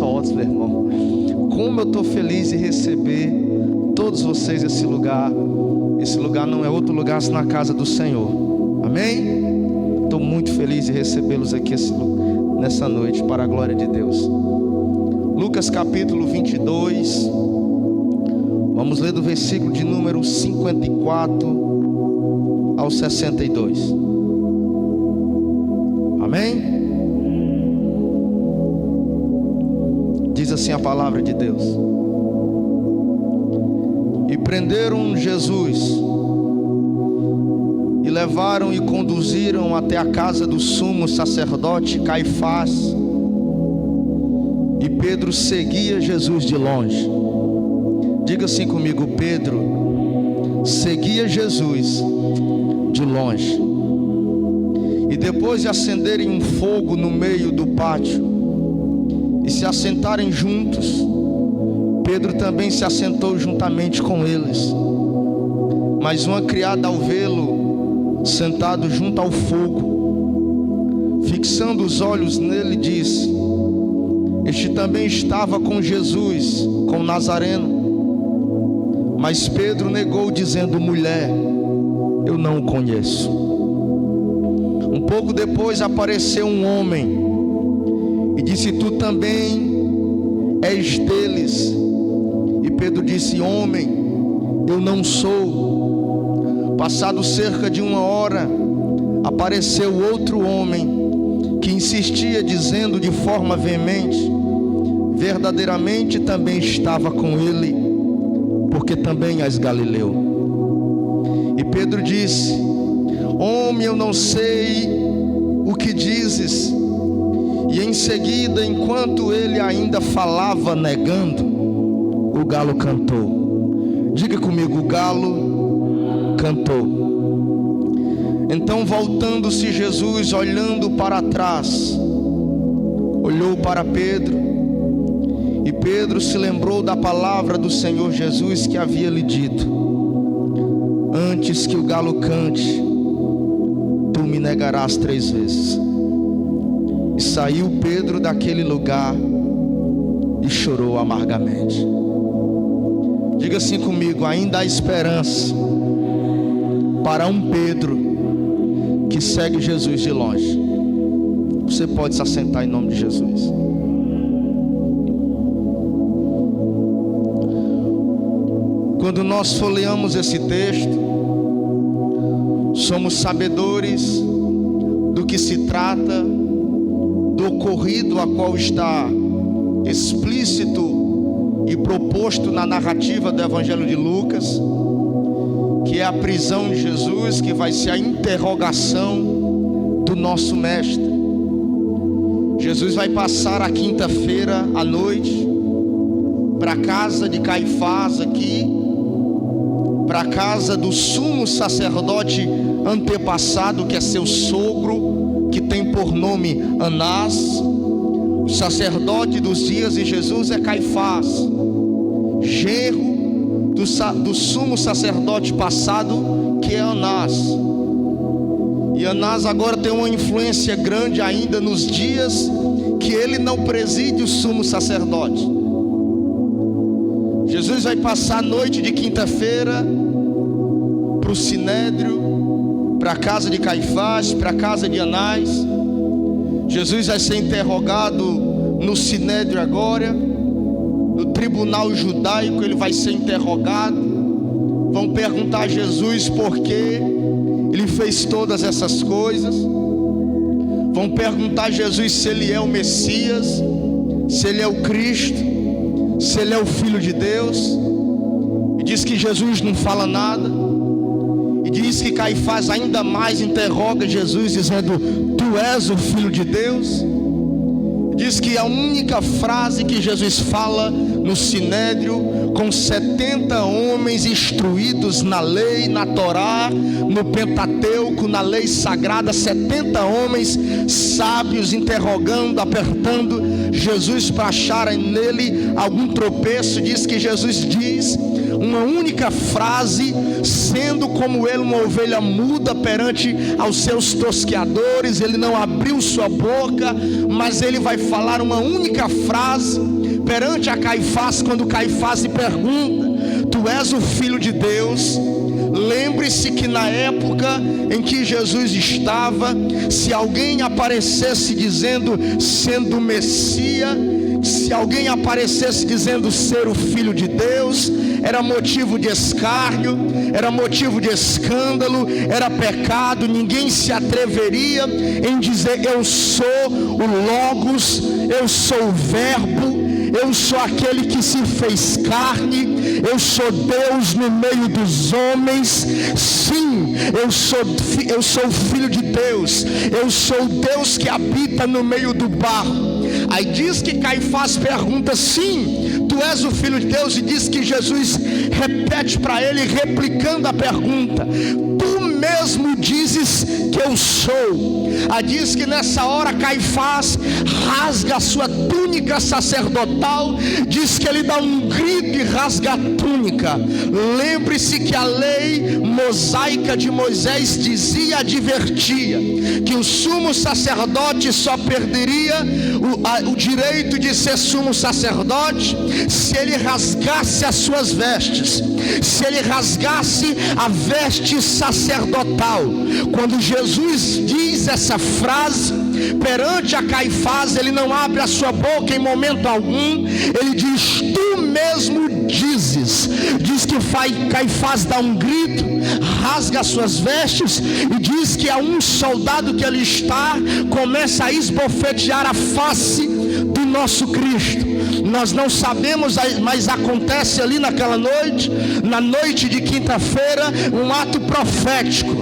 fotos, meu irmão. Como eu estou feliz em receber todos vocês nesse lugar. Esse lugar não é outro lugar senão a casa do Senhor. Amém? Estou muito feliz em recebê-los aqui nessa noite, para a glória de Deus. Lucas capítulo 22. Vamos ler do versículo de número 54 ao 62. Amém? Diz assim a palavra de Deus: E prenderam Jesus, e levaram e conduziram até a casa do sumo sacerdote Caifás. E Pedro seguia Jesus de longe. Diga assim comigo: Pedro seguia Jesus de longe. E depois de acenderem um fogo no meio do pátio e se assentarem juntos, Pedro também se assentou juntamente com eles. Mas uma criada, ao vê-lo sentado junto ao fogo, fixando os olhos nele, disse: Este também estava com Jesus, com o Nazareno. Mas Pedro negou, dizendo: Mulher, eu não o conheço. Um pouco depois apareceu um homem e disse: Tu também és deles. E Pedro disse: Homem, eu não sou. Passado cerca de 1 hora, apareceu outro homem que insistia, dizendo de forma veemente: Verdadeiramente também estava com ele, porque também és galileu. E Pedro disse: Homem, eu não sei o que dizes. E em seguida, enquanto ele ainda falava negando, o galo cantou. Diga comigo: o galo cantou. Então, voltando-se Jesus, olhando para trás, olhou para Pedro. E Pedro se lembrou da palavra do Senhor Jesus, que havia lhe dito: Antes que o galo cante, tu me negarás 3 vezes. E saiu Pedro daquele lugar e chorou amargamente. Diga assim comigo: ainda há esperança para um Pedro que segue Jesus de longe. Você pode se assentar em nome de Jesus. Quando nós folheamos esse texto, somos sabedores do que se trata, do ocorrido a qual está explícito e proposto na narrativa do Evangelho de Lucas, que é a prisão de Jesus, que vai ser a interrogação do nosso mestre. Jesus vai passar a quinta-feira à noite para a casa de Caifás aqui, para a casa do sumo sacerdote antepassado, que é seu sogro, que tem por nome Anás. O sacerdote dos dias de Jesus é Caifás, genro do sumo sacerdote passado, que é Anás. E Anás agora tem uma influência grande ainda nos dias que ele não preside o sumo sacerdote. Jesus vai passar a noite de quinta-feira para o Sinédrio, para a casa de Caifás, para a casa de Anás. Jesus vai ser interrogado no Sinédrio agora, no tribunal judaico. Ele vai ser interrogado. Vão perguntar a Jesus por que ele fez todas essas coisas. Vão perguntar a Jesus se ele é o Messias, se ele é o Cristo, se ele é o Filho de Deus. E diz que Jesus não fala nada. E diz que Caifás ainda mais interroga Jesus, dizendo: Tu és o Filho de Deus? Diz que a única frase que Jesus fala no Sinédrio, com 70 homens instruídos na lei, na Torá, no Pentateuco, na lei sagrada, 70 homens sábios interrogando, apertando Jesus para acharem nele algum tropeço. Diz que Jesus diz uma única frase, sendo como ele uma ovelha muda perante aos seus tosqueadores. Ele não abriu sua boca, mas ele vai falar uma única frase perante a Caifás, quando Caifás lhe pergunta: tu és o Filho de Deus? Lembre-se que na época em que Jesus estava, se alguém aparecesse dizendo sendo o Messias, se alguém aparecesse dizendo ser o Filho de Deus, era motivo de escárnio, era motivo de escândalo, era pecado. Ninguém se atreveria em dizer: eu sou o Logos, eu sou o Verbo, eu sou aquele que se fez carne, eu sou Deus no meio dos homens. Sim, eu sou o Filho de Deus, eu sou o Deus que habita no meio do barro. Aí diz que Caifás pergunta: sim, tu és o Filho de Deus? E diz que Jesus repete para ele, replicando a pergunta: tu mesmo dizes que eu sou. Aí diz que nessa hora Caifás rasga a sua túnica sacerdotal, diz que ele dá um grito e rasga a túnica. Lembre-se que a lei mosaica de Moisés dizia, advertia, que o sumo sacerdote só perderia o direito de ser sumo sacerdote se ele rasgasse as suas vestes, se ele rasgasse a veste sacerdotal. Quando Jesus diz essa frase perante a Caifás, ele não abre a sua boca em momento algum, ele diz: tu mesmo dizes. Diz que Caifás dá um grito, rasga as suas vestes e diz que a um soldado que ali está começa a esbofetear a face do nosso Cristo. Nós não sabemos, mas acontece ali naquela noite, na noite de quinta-feira, um ato profético.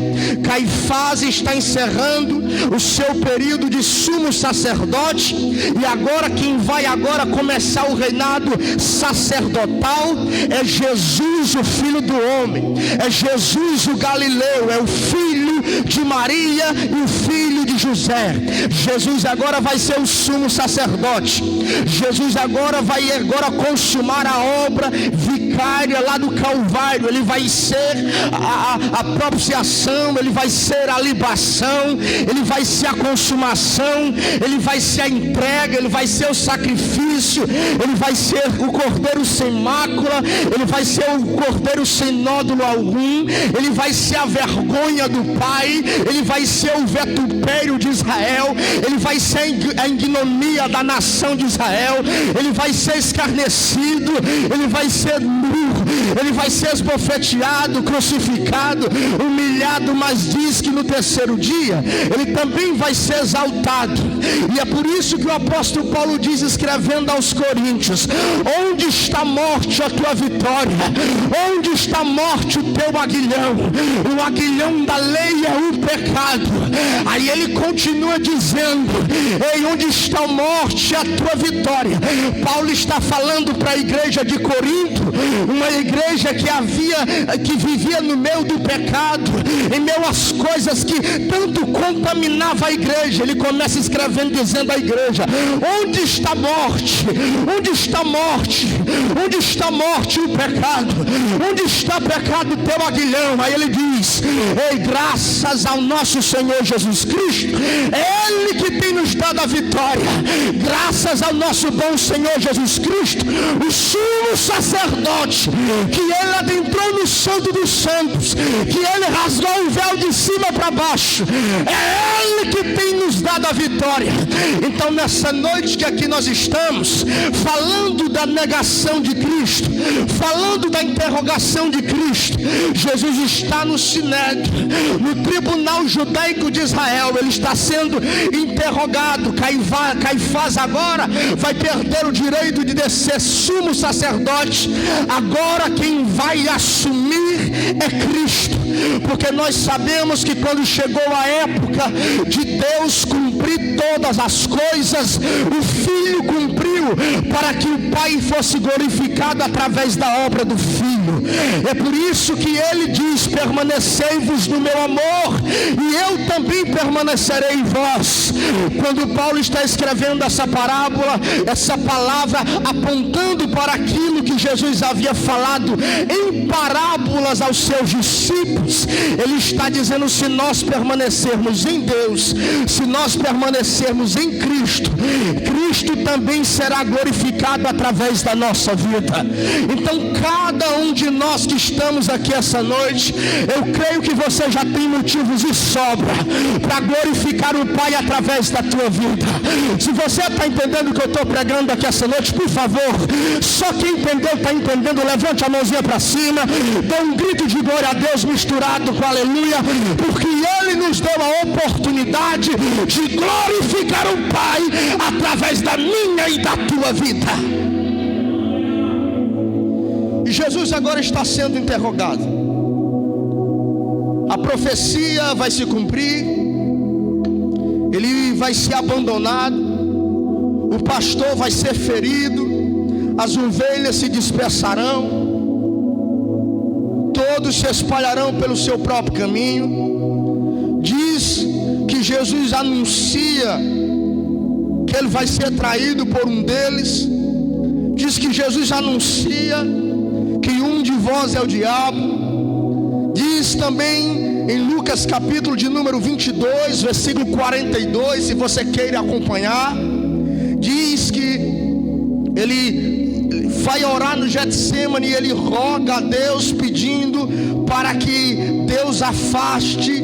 Caifás está encerrando o seu período de sumo sacerdote, e agora quem vai agora começar o reinado sacerdotal é Jesus, o Filho do homem, é Jesus o Galileu, é o filho de Maria e o filho de José. Jesus agora vai ser o sumo sacerdote. Jesus agora vai consumar a obra vicária lá do Calvário. Ele vai ser a propiciação, ele vai ser a libação, ele vai ser a consumação, ele vai ser a entrega, ele vai ser o sacrifício, ele vai ser o cordeiro sem mácula, ele vai ser o cordeiro sem nódulo algum, ele vai ser a vergonha do Pai, ele vai ser o vitupério de Israel, ele vai ser a ignomia da nação de Israel, ele vai ser escarnecido, ele vai ser nu, ele vai ser esbofeteado, crucificado, humilhado, mas diz que no terceiro dia ele também vai ser exaltado. E é por isso que o apóstolo Paulo diz, escrevendo aos Coríntios: onde está a morte, a tua vitória? Onde está a morte, o teu aguilhão? O aguilhão da lei é o pecado. Aí ele continua dizendo: ei, onde está a morte, a tua vitória? Paulo está falando para a igreja de Corinto, uma igreja que vivia no meio do pecado, em meio às coisas que tanto contaminava a igreja. Ele começa escrevendo, dizendo à igreja: onde está a morte? Onde está a morte? Onde está a morte, o pecado? Onde está o pecado, teu aguilhão? Aí ele diz: ei, graças ao nosso Senhor Jesus Cristo, é Ele que tem nos dado a vitória. Graças ao nosso bom Senhor Jesus Cristo, o sumo sacerdote, que Ele adentrou no santo dos santos, que Ele rasgou o véu de cima para baixo, é Ele que tem nos dado a vitória. Então nessa noite que aqui nós estamos, falando da negação de Cristo, falando da interrogação de Cristo, Jesus está no Sinédrio, no tribunal judaico de Israel, ele está sendo interrogado. Caifás agora vai perder o direito de ser sumo sacerdote. Agora quem vai assumir é Cristo, porque nós sabemos que quando chegou a época de Deus cumprir todas as coisas, o Filho cumpriu para que o Pai fosse glorificado através da obra do Filho. É por isso que ele diz: permanecei-vos no meu amor, e eu também permanecerei em vós. Quando Paulo está escrevendo essa parábola, essa palavra apontando para aquilo que Jesus havia falado em parábolas aos seus discípulos, tempos. Ele está dizendo: se nós permanecermos em Deus, se nós permanecermos em Cristo, Cristo também será glorificado através da nossa vida. Então cada um de nós que estamos aqui essa noite, eu creio que você já tem motivos de sobra para glorificar o Pai através da tua vida. Se você está entendendo o que eu estou pregando aqui essa noite, por favor, só quem entendeu, está entendendo, levante a mãozinha para cima, dê um grito de glória a Deus misturado com aleluia, porque Ele nos deu a oportunidade de glorificar o Pai através da minha e da tua vida. E Jesus agora está sendo interrogado. A profecia vai se cumprir, ele vai ser abandonado, o pastor vai ser ferido, as ovelhas se dispersarão, todos se espalharão pelo seu próprio caminho. Diz que Jesus anuncia que ele vai ser traído por um deles. Diz que Jesus anuncia que um de vós é o diabo. Diz também em Lucas capítulo de número 22, versículo 42, se você queira acompanhar, diz que ele vai orar no Getsemane e ele roga a Deus pedindo para que Deus afaste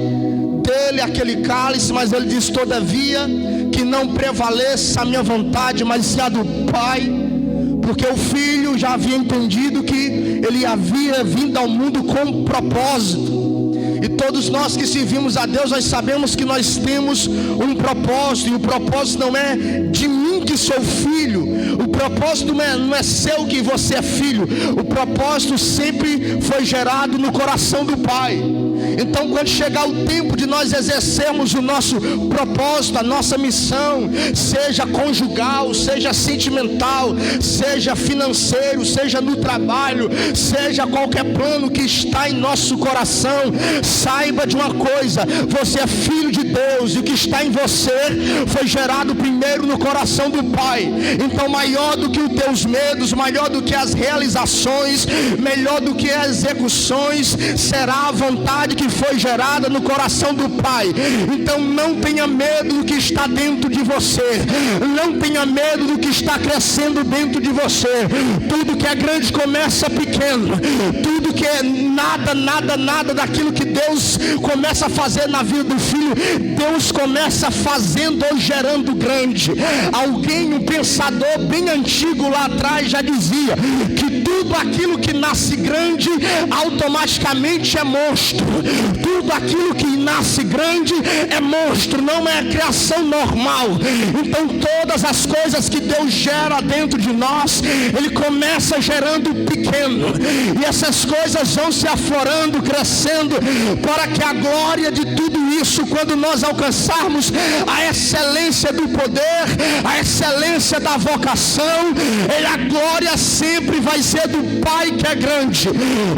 dele aquele cálice, mas ele diz: todavia que não prevaleça a minha vontade, mas sim a do Pai, porque o Filho já havia entendido que ele havia vindo ao mundo com um propósito. E todos nós que servimos a Deus, nós sabemos que nós temos um propósito, e o propósito não é de mim que sou filho, o propósito não é seu que você é filho, o propósito sempre foi gerado no coração do Pai. Então quando chegar o tempo de nós exercermos o nosso propósito, a nossa missão, seja conjugal, seja sentimental, seja financeiro, seja no trabalho, seja qualquer plano que está em nosso coração, saiba de uma coisa: você é filho de Deus, e o que está em você foi gerado primeiro no coração do Pai. Então maior do que os teus medos, maior do que as realizações, melhor do que as execuções, será a vontade que foi gerada no coração do Pai. Então não tenha medo do que está dentro de você, não tenha medo do que está crescendo dentro de você. Tudo que é grande começa pequeno, tudo que é nada daquilo que Deus começa a fazer na vida do filho, Deus começa fazendo ou gerando grande. Alguém, um pensador bem antigo lá atrás, já dizia que tudo aquilo que nasce grande automaticamente é monstro. Tudo aquilo que nasce grande é monstro, não é criação normal. Então todas as coisas que Deus gera dentro de nós, Ele começa gerando pequeno, e essas coisas vão se aflorando, crescendo, para que a glória de tudo isso, quando nós alcançarmos a excelência do poder, a excelência da vocação, a glória sempre vai ser do Pai que é grande.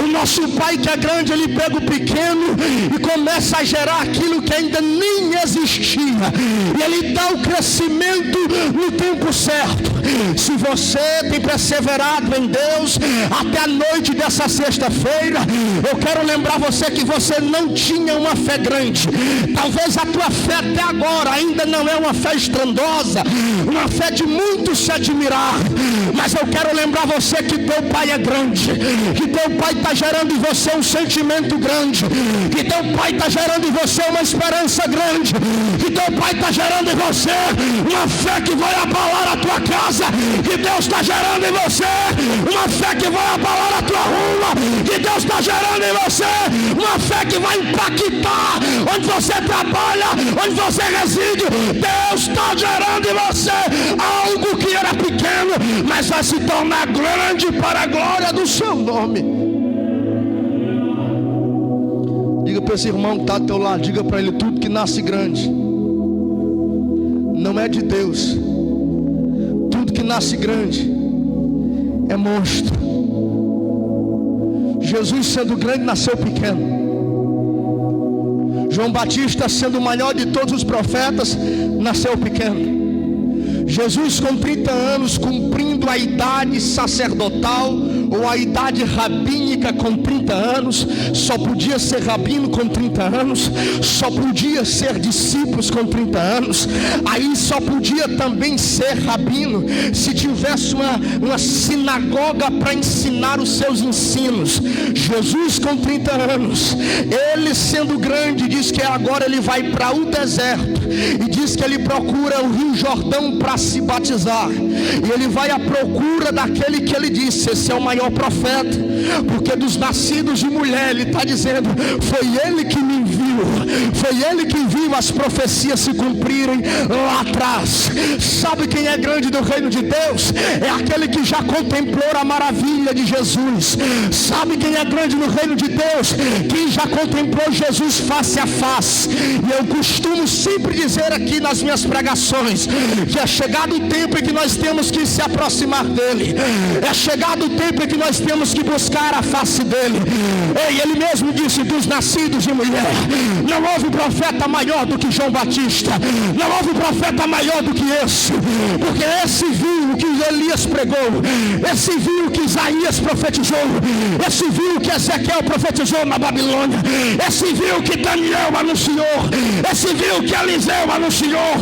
O nosso Pai que é grande, Ele pega o pequeno e começa a gerar aquilo que ainda nem existia, e Ele dá o crescimento no tempo certo. Se você tem perseverado em Deus até a noite dessa sexta-feira, eu quero lembrar você que você não tinha uma fé grande. Talvez a tua fé até agora ainda não é uma fé estrondosa, uma fé de muito se admirar, mas eu quero lembrar você que teu Pai é grande, que teu Pai está gerando em você um sentimento grande, que teu Pai está gerando em você uma esperança grande, que teu Pai está gerando em você uma fé que vai abalar a tua casa, que Deus está gerando em você uma fé que vai abalar a tua rua, que Deus está gerando em você uma fé que vai impactar onde você trabalha, onde você reside. Deus está gerando em você algo que era pequeno, mas vai se tornar grande para a glória do seu nome. Diga para esse irmão que está ao teu lado, diga para ele: tudo que nasce grande não é de Deus. Tudo que nasce grande é monstro. Jesus, sendo grande, nasceu pequeno. João Batista, sendo o maior de todos os profetas, nasceu pequeno. Jesus, com 30 anos, cumprindo a idade sacerdotal, ou a idade rabínica com 30 anos, só podia ser rabino com 30 anos, só podia ser discípulos com 30 anos, aí só podia também ser rabino se tivesse uma sinagoga para ensinar os seus ensinos. Jesus com 30 anos, ele sendo grande, diz que agora ele vai para o deserto, e diz que ele procura o Rio Jordão para se batizar, e ele vai à procura daquele que ele disse: esse é o maior profeta, porque dos nascidos de mulher, ele está dizendo, foi ele que me enviou, foi ele que viu as profecias se cumprirem lá atrás. Sabe quem é grande do reino de Deus? É aquele que já contemplou a maravilha de Jesus. Sabe quem é grande no reino de Deus? Quem já contemplou Jesus face a face. E eu costumo sempre dizer aqui nas minhas pregações, que é chegado o tempo em que nós temos que se aproximar dele, é chegado o tempo em que nós temos que buscar a face dele. Ei, ele mesmo disse: dos nascidos de mulher, não houve profeta maior do que João Batista, não houve profeta maior do que esse, porque esse viu o que Elias pregou, esse viu o que Isaías profetizou, esse viu o que Ezequiel profetizou na Babilônia, esse viu o que Daniel anunciou, esse viu o que Eliseu anunciou,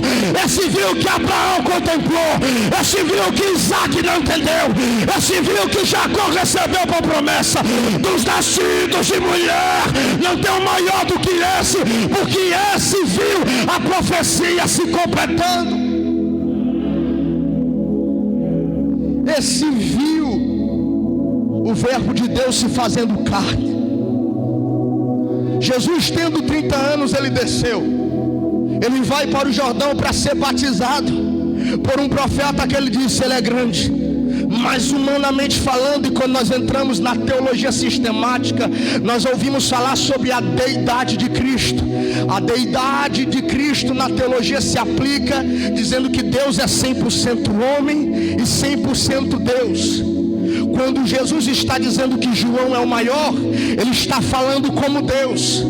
esse viu o que Abraão contemplou, esse viu o que Isaac não entendeu, esse viu o que Jacó recebeu por promessa. Dos nascidos de mulher, não tem um maior do que esse, porque esse viu a profecia se completando. Esse viu o verbo de Deus se fazendo carne. Jesus, tendo 30 anos, ele desceu, ele vai para o Jordão para ser batizado por um profeta que ele disse: ele é grande. Mas humanamente falando, e quando nós entramos na teologia sistemática, nós ouvimos falar sobre a deidade de Cristo. A deidade de Cristo na teologia se aplica dizendo que Deus é 100% homem e 100% Deus. Quando Jesus está dizendo que João é o maior, ele está falando como Deus.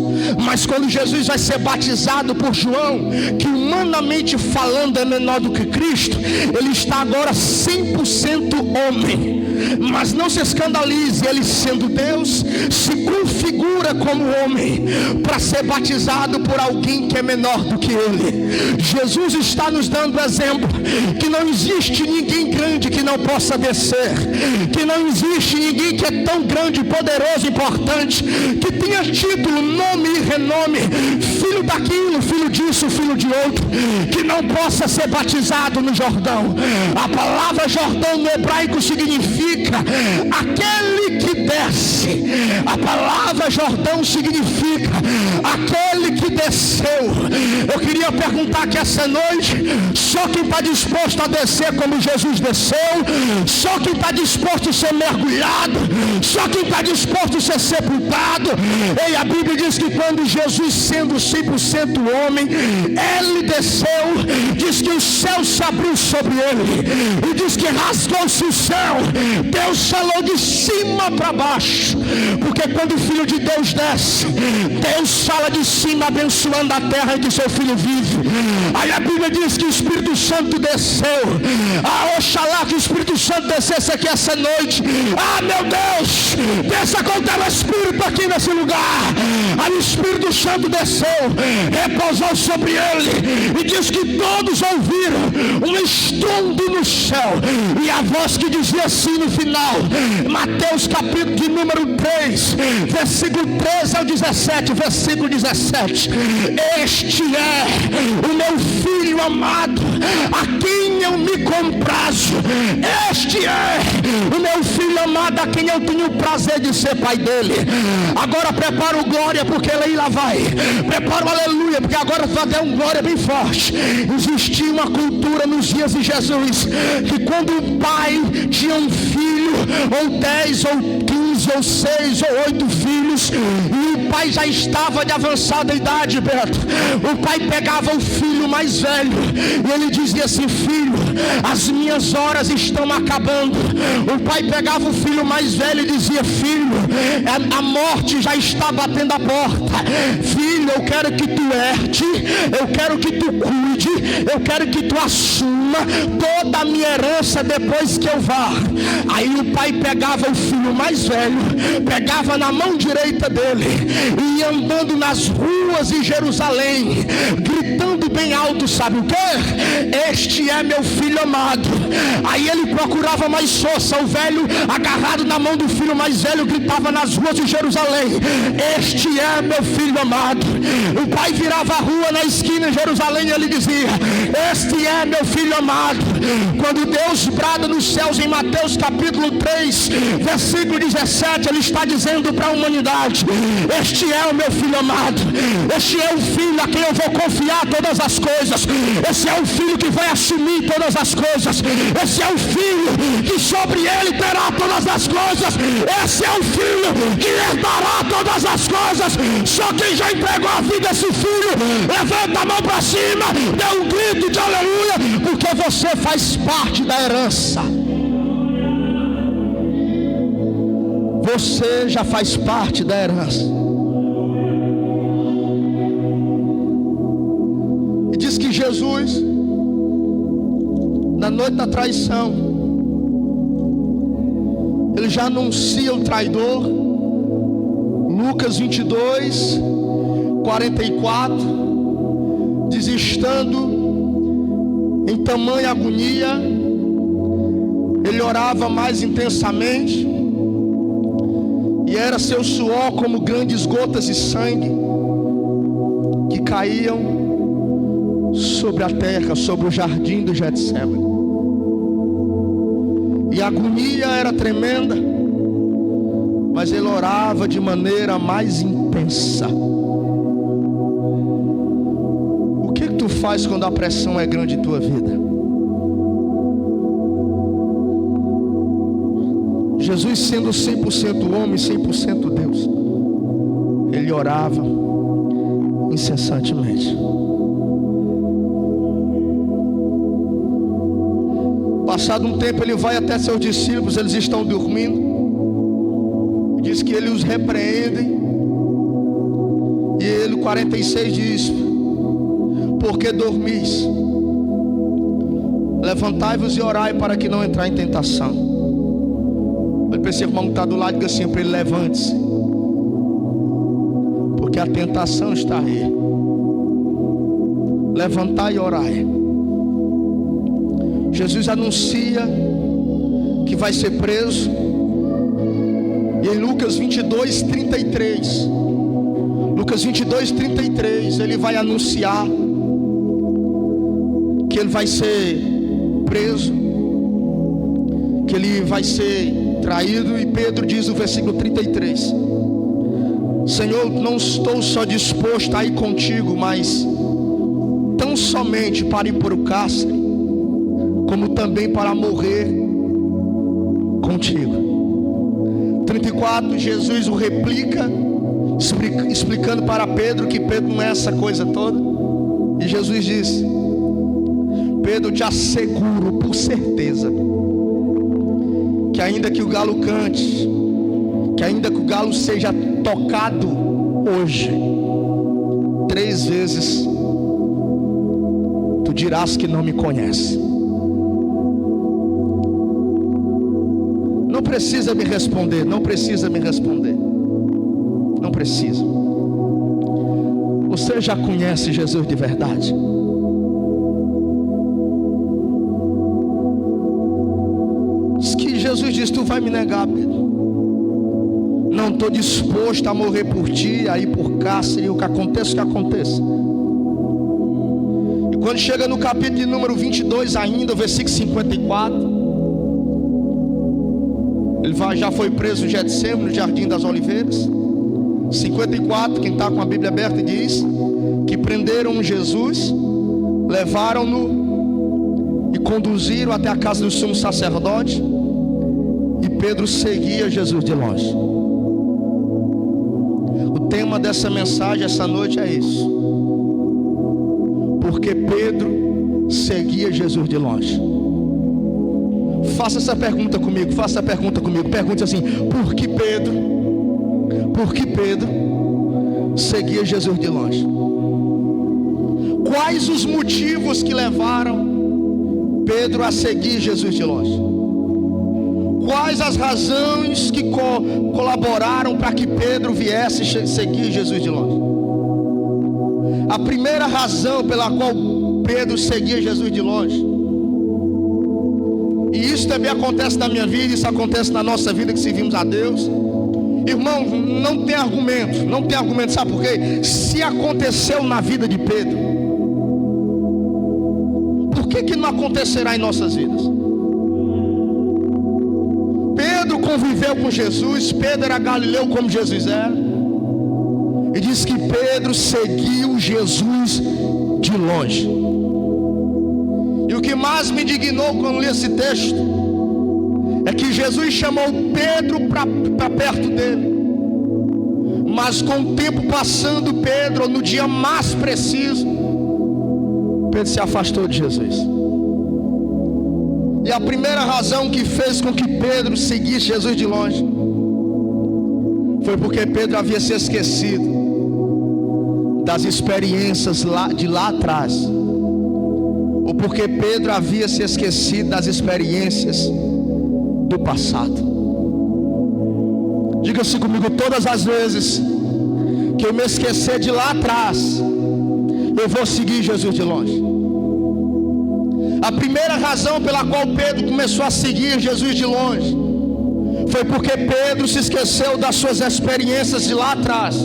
Mas quando Jesus vai ser batizado por João, que humanamente falando é menor do que Cristo, ele está agora 100% homem. Mas não se escandalize, ele sendo Deus, se configura como homem para ser batizado por alguém que é menor do que ele. Jesus está nos dando exemplo que não existe ninguém grande que não possa descer, que não existe ninguém que é tão grande, poderoso, importante, que tenha título, nome e renome, filho daquilo, filho disso, filho de outro, que não possa ser batizado no Jordão. A palavra Jordão no hebraico significa aquele que desce. A palavra Jordão significa aquele que desceu. Eu queria perguntar aqui essa noite: só quem está disposto a descer como Jesus desceu, só quem está disposto a ser mergulhado, só quem está disposto a ser sepultado. E a Bíblia diz que quando Jesus, sendo 100% homem, ele desceu, diz que o céu se abriu sobre ele, e diz que rasgou-se o céu. Deus falou de cima para baixo, porque quando o Filho de Deus desce, Deus fala de cima, abençoando a terra em que seu Filho vive. Aí a Bíblia diz que o Espírito Santo desceu. Oxalá que o Espírito Santo descesse aqui essa noite. Meu Deus, desça com o teu Espírito aqui nesse lugar. Aí o Espírito Santo desceu, repousou sobre ele, e diz que todos ouviram um estrondo no céu, e a voz que dizia assim no final, Mateus capítulo de número 3, versículo 13 ao 17, versículo 17: este é o meu filho amado, a quem eu me comprazo. Este é o meu filho amado, a quem eu tenho o prazer de ser pai dele. Agora prepara o glória, porque ele lá vai. Prepara o aleluia, porque agora vai ter um glória bem forte. Existia uma cultura nos dias de Jesus, que quando o pai tinha um filho, ou 10, ou 15, ou 6, ou 8 filhos, e o pai já estava de avançada idade, Beto, o pai pegava o filho mais velho, e ele dizia assim: filho, as minhas horas estão acabando. O pai pegava o filho mais velho e dizia: filho, a morte já está batendo a porta. Filho, eu quero que tu herte, eu quero que tu cuide, eu quero que tu assuma toda a minha herança depois que eu vá. Aí o pai pegava o filho mais velho, pegava na mão direita dele e ia andando nas ruas de Jerusalém, gritando bem alto, sabe o que? Este é meu filho amado. Aí ele procurava mais força. O velho, agarrado na mão do filho mais velho, gritava nas ruas de Jerusalém: este é meu filho amado. O pai virava a rua na esquina de Jerusalém e ele dizia: este é meu filho amado. Quando Deus brada nos céus em Mateus capítulo 3 versículo 17, ele está dizendo para a humanidade: este é o meu filho amado. Este é o filho a quem eu vou confiar todas as coisas. Esse é o filho que vai assumir todas as coisas. Esse é o filho que sobre ele terá todas as coisas. Esse é o filho que herdará todas as coisas. Só quem já entregou a vida a esse filho, levanta a mão para cima, dê um grito de aleluia, porque você faz parte da herança. Você já faz parte da herança. E diz que Jesus, na noite da traição, ele já anuncia o traidor. Lucas 22, 44, diz: estando em tamanha agonia, ele orava mais intensamente, e era seu suor como grandes gotas de sangue que caíam sobre a terra, sobre o jardim do Getsemane. E a agonia era tremenda, mas ele orava de maneira mais intensa. O que tu faz quando a pressão é grande em tua vida? Jesus, sendo 100% homem, 100% Deus, ele orava incessantemente. Passado um tempo, ele vai até seus discípulos, eles estão dormindo. Diz que ele os repreende. E ele, 46, diz: por que dormis? Levantai-vos e orai para que não entrar em tentação. Ele precisa, irmão, que está do lado, diga assim para ele: levante-se, porque a tentação está aí. Levantai e orai. Jesus anuncia que vai ser preso. E em Lucas 22, 33, Lucas 22, 33, ele vai anunciar que ele vai ser preso, que ele vai ser traído. E Pedro diz no versículo 33: Senhor, não estou só disposto a ir contigo, mas tão somente para ir para o cárcere, como também para morrer contigo. 34, Jesus o replica, explicando para Pedro que Pedro não é essa coisa toda. E Jesus diz: Pedro, te asseguro por certeza que ainda que o galo cante, que ainda que o galo seja tocado hoje, 3 vezes tu dirás que não me conhece. Não precisa me responder, não precisa me responder, não precisa. Você já conhece Jesus de verdade? Diz que Jesus diz: tu vai me negar, Pedro. Não estou disposto a morrer por ti, a ir por cárcere, o que aconteça, o que aconteça. E quando chega no capítulo de número 22 ainda, versículo 54, ele já foi preso em Getsemane, no Jardim das Oliveiras. 54, quem está com a Bíblia aberta, diz que prenderam Jesus, levaram-no e conduziram até a casa do sumo sacerdote. E Pedro seguia Jesus de longe. O tema dessa mensagem essa noite é isso: porque Pedro seguia Jesus de longe. Faça essa pergunta comigo, faça a pergunta comigo. Pergunte assim: por que Pedro seguia Jesus de longe? Quais os motivos que levaram Pedro a seguir Jesus de longe? Quais as razões que colaboraram para que Pedro viesse seguir Jesus de longe? A primeira razão pela qual Pedro seguia Jesus de longe, e isso também acontece na minha vida, isso acontece na nossa vida que servimos a Deus. Irmão, não tem argumento, sabe por quê? Se aconteceu na vida de Pedro, por que não acontecerá em nossas vidas? Pedro conviveu com Jesus, Pedro era galileu como Jesus era, e diz que Pedro seguiu Jesus de longe. E o que mais me indignou quando li esse texto é que Jesus chamou Pedro para perto dele, mas com o tempo passando, Pedro, no dia mais preciso, Pedro se afastou de Jesus. E a primeira razão que fez com que Pedro seguisse Jesus de longe foi porque Pedro havia se esquecido das experiências de lá atrás, ou porque Pedro havia se esquecido das experiências do passado. Diga assim comigo: todas as vezes que eu me esquecer de lá atrás, eu vou seguir Jesus de longe. A primeira razão pela qual Pedro começou a seguir Jesus de longe foi porque Pedro se esqueceu das suas experiências de lá atrás.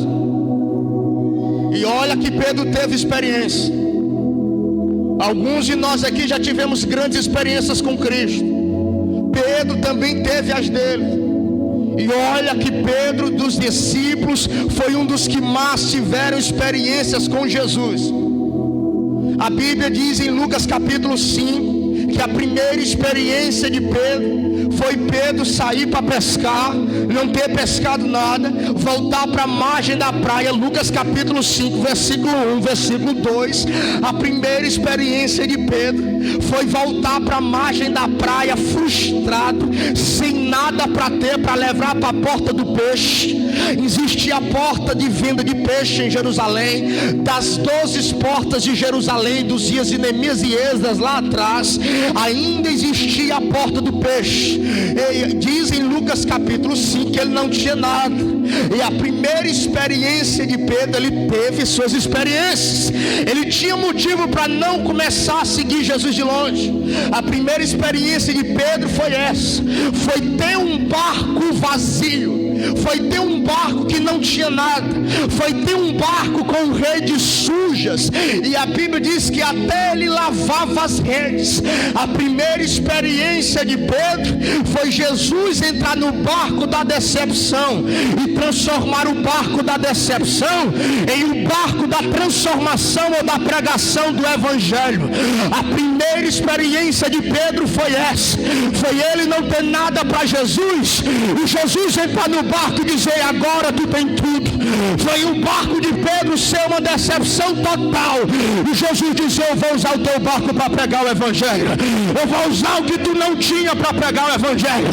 E olha que Pedro teve experiência. Alguns de nós aqui já tivemos grandes experiências com Cristo. Pedro também teve as dele. E olha que Pedro, dos discípulos, foi um dos que mais tiveram experiências com Jesus. A Bíblia diz em Lucas capítulo 5 que a primeira experiência de Pedro foi Pedro sair para pescar, não ter pescado nada, voltar para a margem da praia. Lucas capítulo 5, versículo 1, versículo 2. A primeira experiência de Pedro foi voltar para a margem da praia frustrado, sem nada para ter, para levar para a porta do peixe. Existia a porta de venda de peixe em Jerusalém. Das 12 portas de Jerusalém, dos dias de Neemias e Esdras lá atrás, ainda existia a porta do peixe. E diz em Lucas capítulo 5 que ele não tinha nada. E a primeira experiência de Pedro, ele teve suas experiências. Ele tinha motivo para não começar a seguir Jesus de longe. A primeira experiência de Pedro foi essa: foi ter um barco vazio, foi ter um barco que não tinha nada, foi ter um barco com redes sujas. E a Bíblia diz que até ele lavava as redes. A primeira experiência de Pedro foi Jesus entrar no barco da decepção e transformar o barco da decepção em um barco da transformação ou da pregação do Evangelho. A primeira experiência de Pedro foi essa: foi ele não ter nada para Jesus, e Jesus entrar no barco e dizer: agora tu tem tudo. Foi o barco de Pedro ser uma decepção total, e Jesus dizer: eu vou usar o teu barco para pregar o Evangelho. Eu vou usar o que tu não tinha para pregar o Evangelho.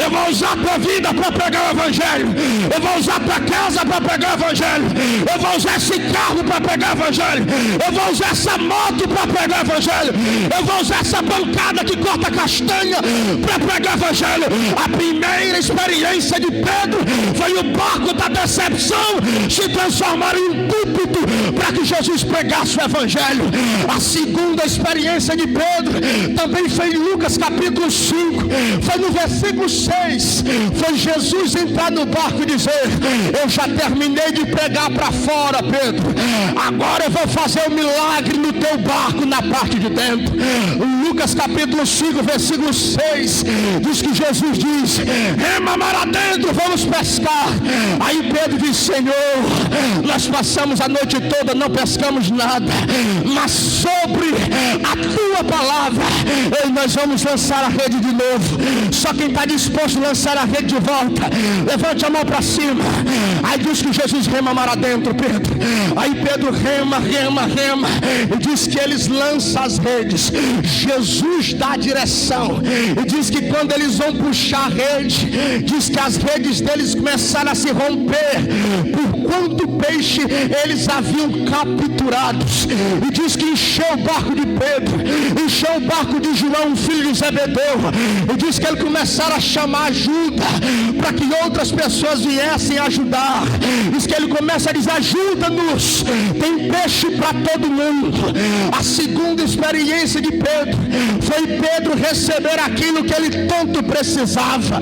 Eu vou usar a tua vida para pregar o Evangelho. Eu vou usar a tua casa para pregar o Evangelho. Eu vou usar esse carro para pregar o Evangelho. Eu vou usar essa moto para pregar o Evangelho. Eu vou usar essa bancada que corta castanha para pregar o Evangelho. A primeira experiência de Pedro foi o barco da decepção se transformar em um púlpito para que Jesus pregasse o Evangelho. A segunda experiência de Pedro também foi em Lucas capítulo 5, foi no versículo 6. Foi Jesus entrar no barco e dizer: eu já terminei de pregar para fora, Pedro, agora eu vou fazer um milagre no teu barco na parte de dentro. Lucas capítulo 5, versículo 6 diz que Jesus diz: rema mar adentro, vamos pescar. Aí Pedro diz: Senhor, nós passamos a noite toda, não pescamos nada, mas sobre a tua palavra nós vamos lançar a rede de novo. Só quem está disposto a lançar a rede de volta, levante a mão para cima. Aí diz que Jesus rema mar adentro, Pedro. Aí Pedro rema, e diz que eles lançam as redes. Jesus dá a direção, e diz que quando eles vão puxar a rede, diz diz que as redes deles começaram a se romper, por quanto peixe eles haviam capturados. E diz que encheu o barco de Pedro, encheu o barco de João, filho de Zebedeu. E diz que eles começaram a chamar ajuda, para que outras pessoas viessem ajudar. Diz que ele começa a dizer: ajuda-nos, tem peixe para todo mundo. A segunda experiência de Pedro foi Pedro receber aquilo que ele tanto precisava.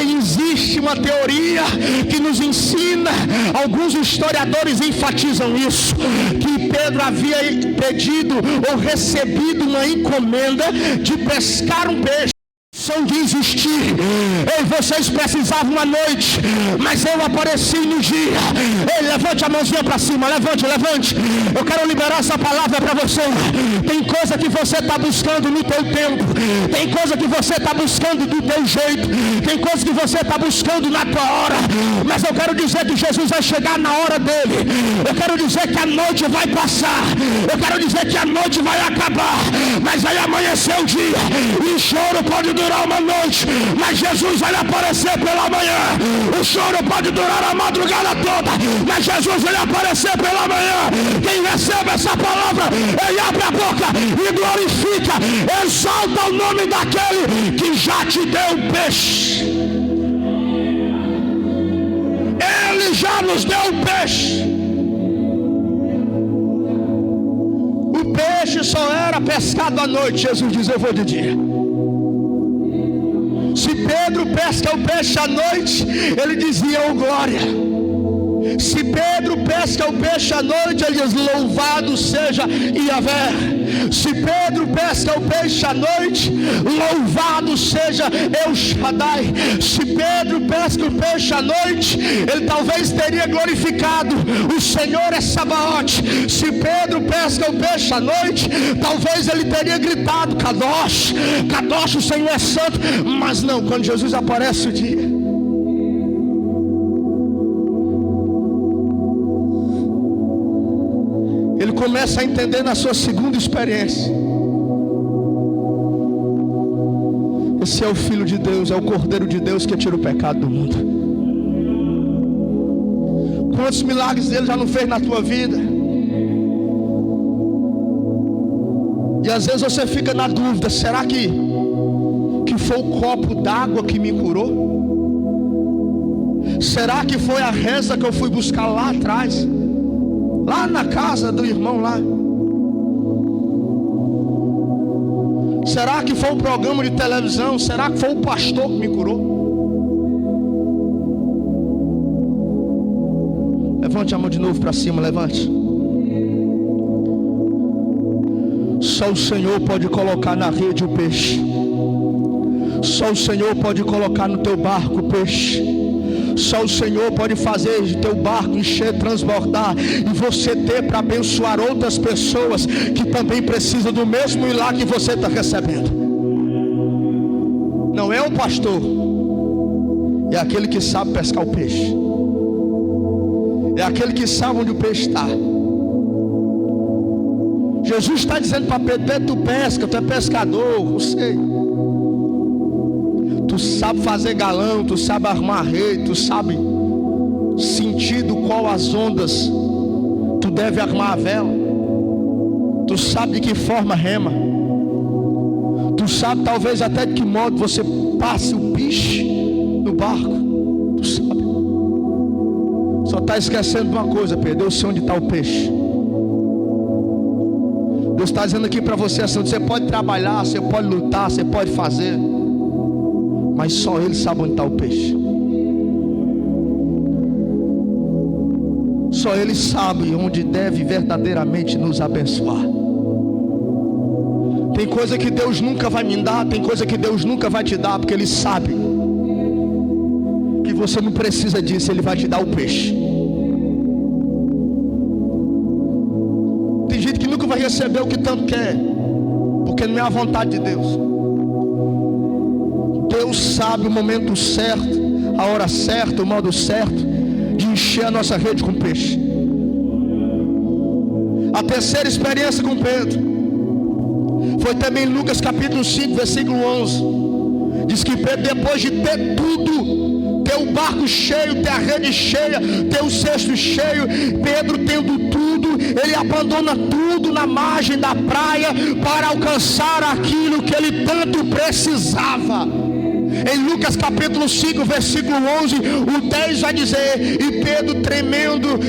E existe uma teoria que nos ensina, alguns historiadores enfatizam isso, que Pedro havia pedido ou recebido uma encomenda de pescar um peixe. De existir. Ei, vocês precisavam uma noite, mas eu apareci no dia. Ei, levante a mãozinha para cima, levante. Eu quero liberar essa palavra para você. Tem coisa que você está buscando no teu tempo, tem coisa que você está buscando do teu jeito, tem coisa que você está buscando na tua hora, mas eu quero dizer que Jesus vai chegar na hora dele. Eu quero dizer que a noite vai passar, eu quero dizer que a noite vai acabar, mas vai amanhecer o dia, e o choro pode durar uma noite, mas Jesus vai aparecer pela manhã. O choro pode durar a madrugada toda, mas Jesus vai aparecer pela manhã. Quem recebe essa palavra, ele abre a boca e glorifica, exalta o nome daquele que já te deu peixe. Ele já nos deu peixe. O peixe só era pescado à noite. Jesus diz: eu vou de dia. Se Pedro pesca o peixe à noite, ele dizia: oh glória. Se Pedro pesca o peixe à noite, ele diz: louvado seja Yahvé. Se Pedro pesca o peixe à noite, louvado seja El Shaddai. Se Pedro pesca o peixe à noite, ele talvez teria glorificado: o Senhor é Sabaote. Se Pedro pesca o peixe à noite, talvez ele teria gritado: Kadosh, Kadosh, o Senhor é santo. Mas não, quando Jesus aparece o dia, ele começa a entender na sua segunda experiência: esse é o Filho de Deus, é o Cordeiro de Deus que tira o pecado do mundo. Quantos milagres ele já não fez na tua vida? E às vezes você fica na dúvida: será que foi o copo d'água que me curou? Será que foi a reza que eu fui buscar lá atrás, lá na casa do irmão lá? Será que foi o programa de televisão? Será que foi o pastor que me curou? Levante a mão de novo para cima, levante. Só o Senhor pode colocar na rede o peixe. Só o Senhor pode colocar no teu barco o peixe. Só o Senhor pode fazer o teu barco encher, transbordar, e você ter para abençoar outras pessoas que também precisam do mesmo milagre que você está recebendo. Não é o pastor, é aquele que sabe pescar o peixe, é aquele que sabe onde o peixe está. Jesus está dizendo para Pedro: Pedro, tu pesca, tu é pescador, eu sei. Tu sabe fazer galão, tu sabe armar rede, tu sabe sentir do qual as ondas tu deve armar a vela, tu sabe de que forma rema, tu sabe talvez até de que modo você passe o piche no barco, tu sabe. Só está esquecendo de uma coisa, Pedro: eu sei onde está o peixe. Deus está dizendo aqui para você assim: você pode trabalhar, você pode lutar, você pode fazer, mas só Ele sabe onde está o peixe. Só Ele sabe onde deve verdadeiramente nos abençoar. Tem coisa que Deus nunca vai me dar, tem coisa que Deus nunca vai te dar, porque Ele sabe que você não precisa disso. Ele vai te dar o peixe. Tem gente que nunca vai receber o que tanto quer, porque não é a vontade de Deus. Deus sabe o momento certo, a hora certa, o modo certo de encher a nossa rede com peixe. A terceira experiência com Pedro foi também em Lucas capítulo 5, versículo 11. Diz que Pedro, depois de ter tudo, ter o barco cheio, ter a rede cheia, ter o cesto cheio, Pedro tendo tudo, ele abandona tudo na margem da praia para alcançar aquilo que ele tanto precisava. Em Lucas capítulo 5, versículo 11, o 10 vai dizer: e Pedro tremendo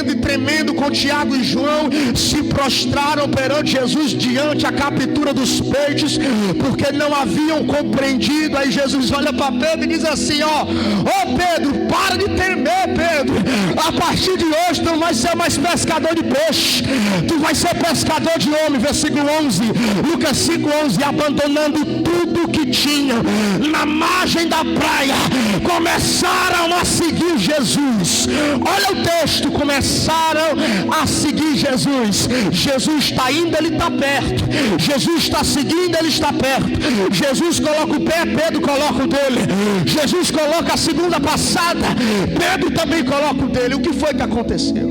e tremendo com Tiago e João, se prostraram perante Jesus diante a captura dos peixes, porque não haviam compreendido. Aí Jesus olha para Pedro e diz assim: ó Pedro, para de temer, Pedro, a partir de hoje tu não vai ser mais pescador de peixe, tu vai ser pescador de homem. Versículo 11, Lucas 5, 11, abandonando tudo que tinham na margem da praia, começaram a seguir Jesus. Olha o texto: começaram a seguir Jesus. Jesus está indo, ele está perto. Jesus está seguindo, ele está perto. Jesus coloca o pé, Pedro coloca o dele. Jesus coloca a segunda passada, Pedro também coloca o dele. O que foi que aconteceu?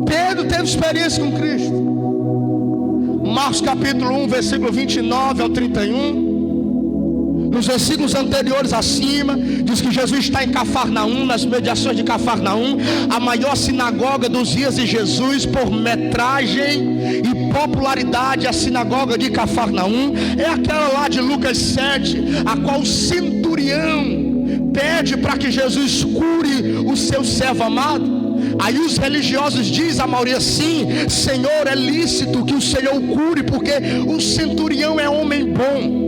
Pedro teve experiência com Cristo. Marcos capítulo 1, versículo 29 ao 31. Nos versículos anteriores acima, diz que Jesus está em Cafarnaum, nas mediações de Cafarnaum, a maior sinagoga dos dias de Jesus por metragem e popularidade. A sinagoga de Cafarnaum é aquela lá de Lucas 7, a qual o centurião pede para que Jesus cure o seu servo amado. Aí os religiosos dizem, a maioria: sim, Senhor, é lícito que o Senhor o cure, porque o centurião é homem bom.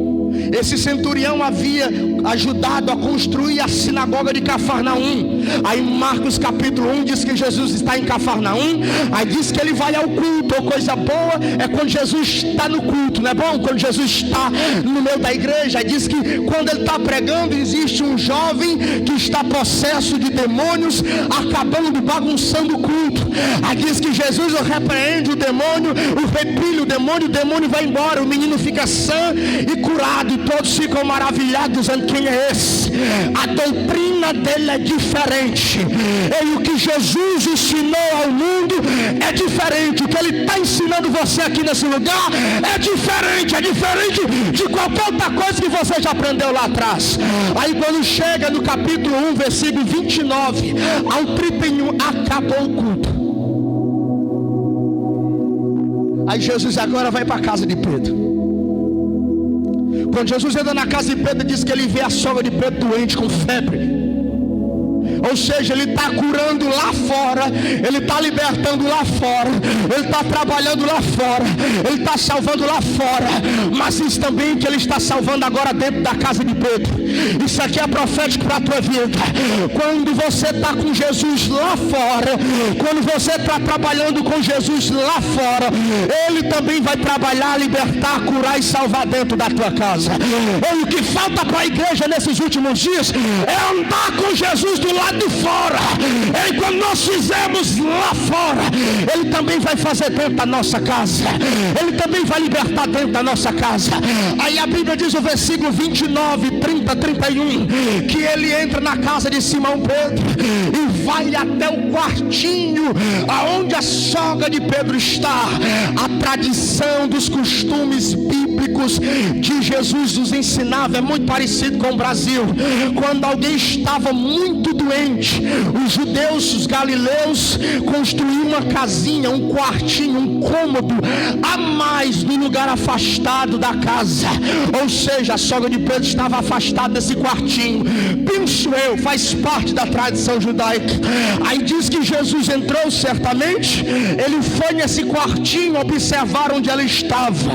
Esse centurião havia ajudado a construir a sinagoga de Cafarnaum. Aí Marcos capítulo 1 diz que Jesus está em Cafarnaum. Aí diz que ele vai ao culto. Coisa boa é quando Jesus está no culto, não é bom? Quando Jesus está no meio da igreja. Aí diz que quando ele está pregando, existe um jovem que está possesso de demônios, acabando bagunçando o culto. Aí diz que Jesus repreende o demônio, o repele o demônio vai embora, o menino fica sã e curado. E todos ficam maravilhados, dizendo: quem é esse? A doutrina dele é diferente. E o que Jesus ensinou ao mundo é diferente. O que ele está ensinando você aqui nesse lugar é diferente. É diferente de qualquer outra coisa que você já aprendeu lá atrás. Aí quando chega no capítulo 1, versículo 29 ao 31, acabou o culto. Aí Jesus agora vai para a casa de Pedro. Quando Jesus entra na casa de Pedro, diz que ele vê a sogra de Pedro doente com febre. Ou seja, ele está curando lá fora, ele está libertando lá fora, ele está trabalhando lá fora, ele está salvando lá fora. Mas isso também que ele está salvando agora dentro da casa de Pedro. Isso aqui é profético para a tua vida. Quando você está com Jesus lá fora, quando você está trabalhando com Jesus lá fora, ele também vai trabalhar, libertar, curar e salvar dentro da tua casa. E o que falta para a igreja nesses últimos dias é andar com Jesus do lado de fora. E quando nós fizermos lá fora, ele também vai fazer dentro da nossa casa. Ele também vai libertar dentro da nossa casa. Aí a Bíblia diz no versículo 29, 30, 31, que ele entra na casa de Simão Pedro e vai até o quartinho aonde a sogra de Pedro está. A tradição dos costumes bíblicos de Jesus nos ensinava é muito parecido com o Brasil. Quando alguém estava muito doente, os judeus, os galileus construíam uma casinha, um quartinho, um cômodo a mais no lugar afastado da casa. Ou seja, a sogra de Pedro estava afastada desse quartinho. Penso eu, faz parte da tradição judaica. Aí diz que Jesus entrou certamente, ele foi nesse quartinho observar onde ela estava.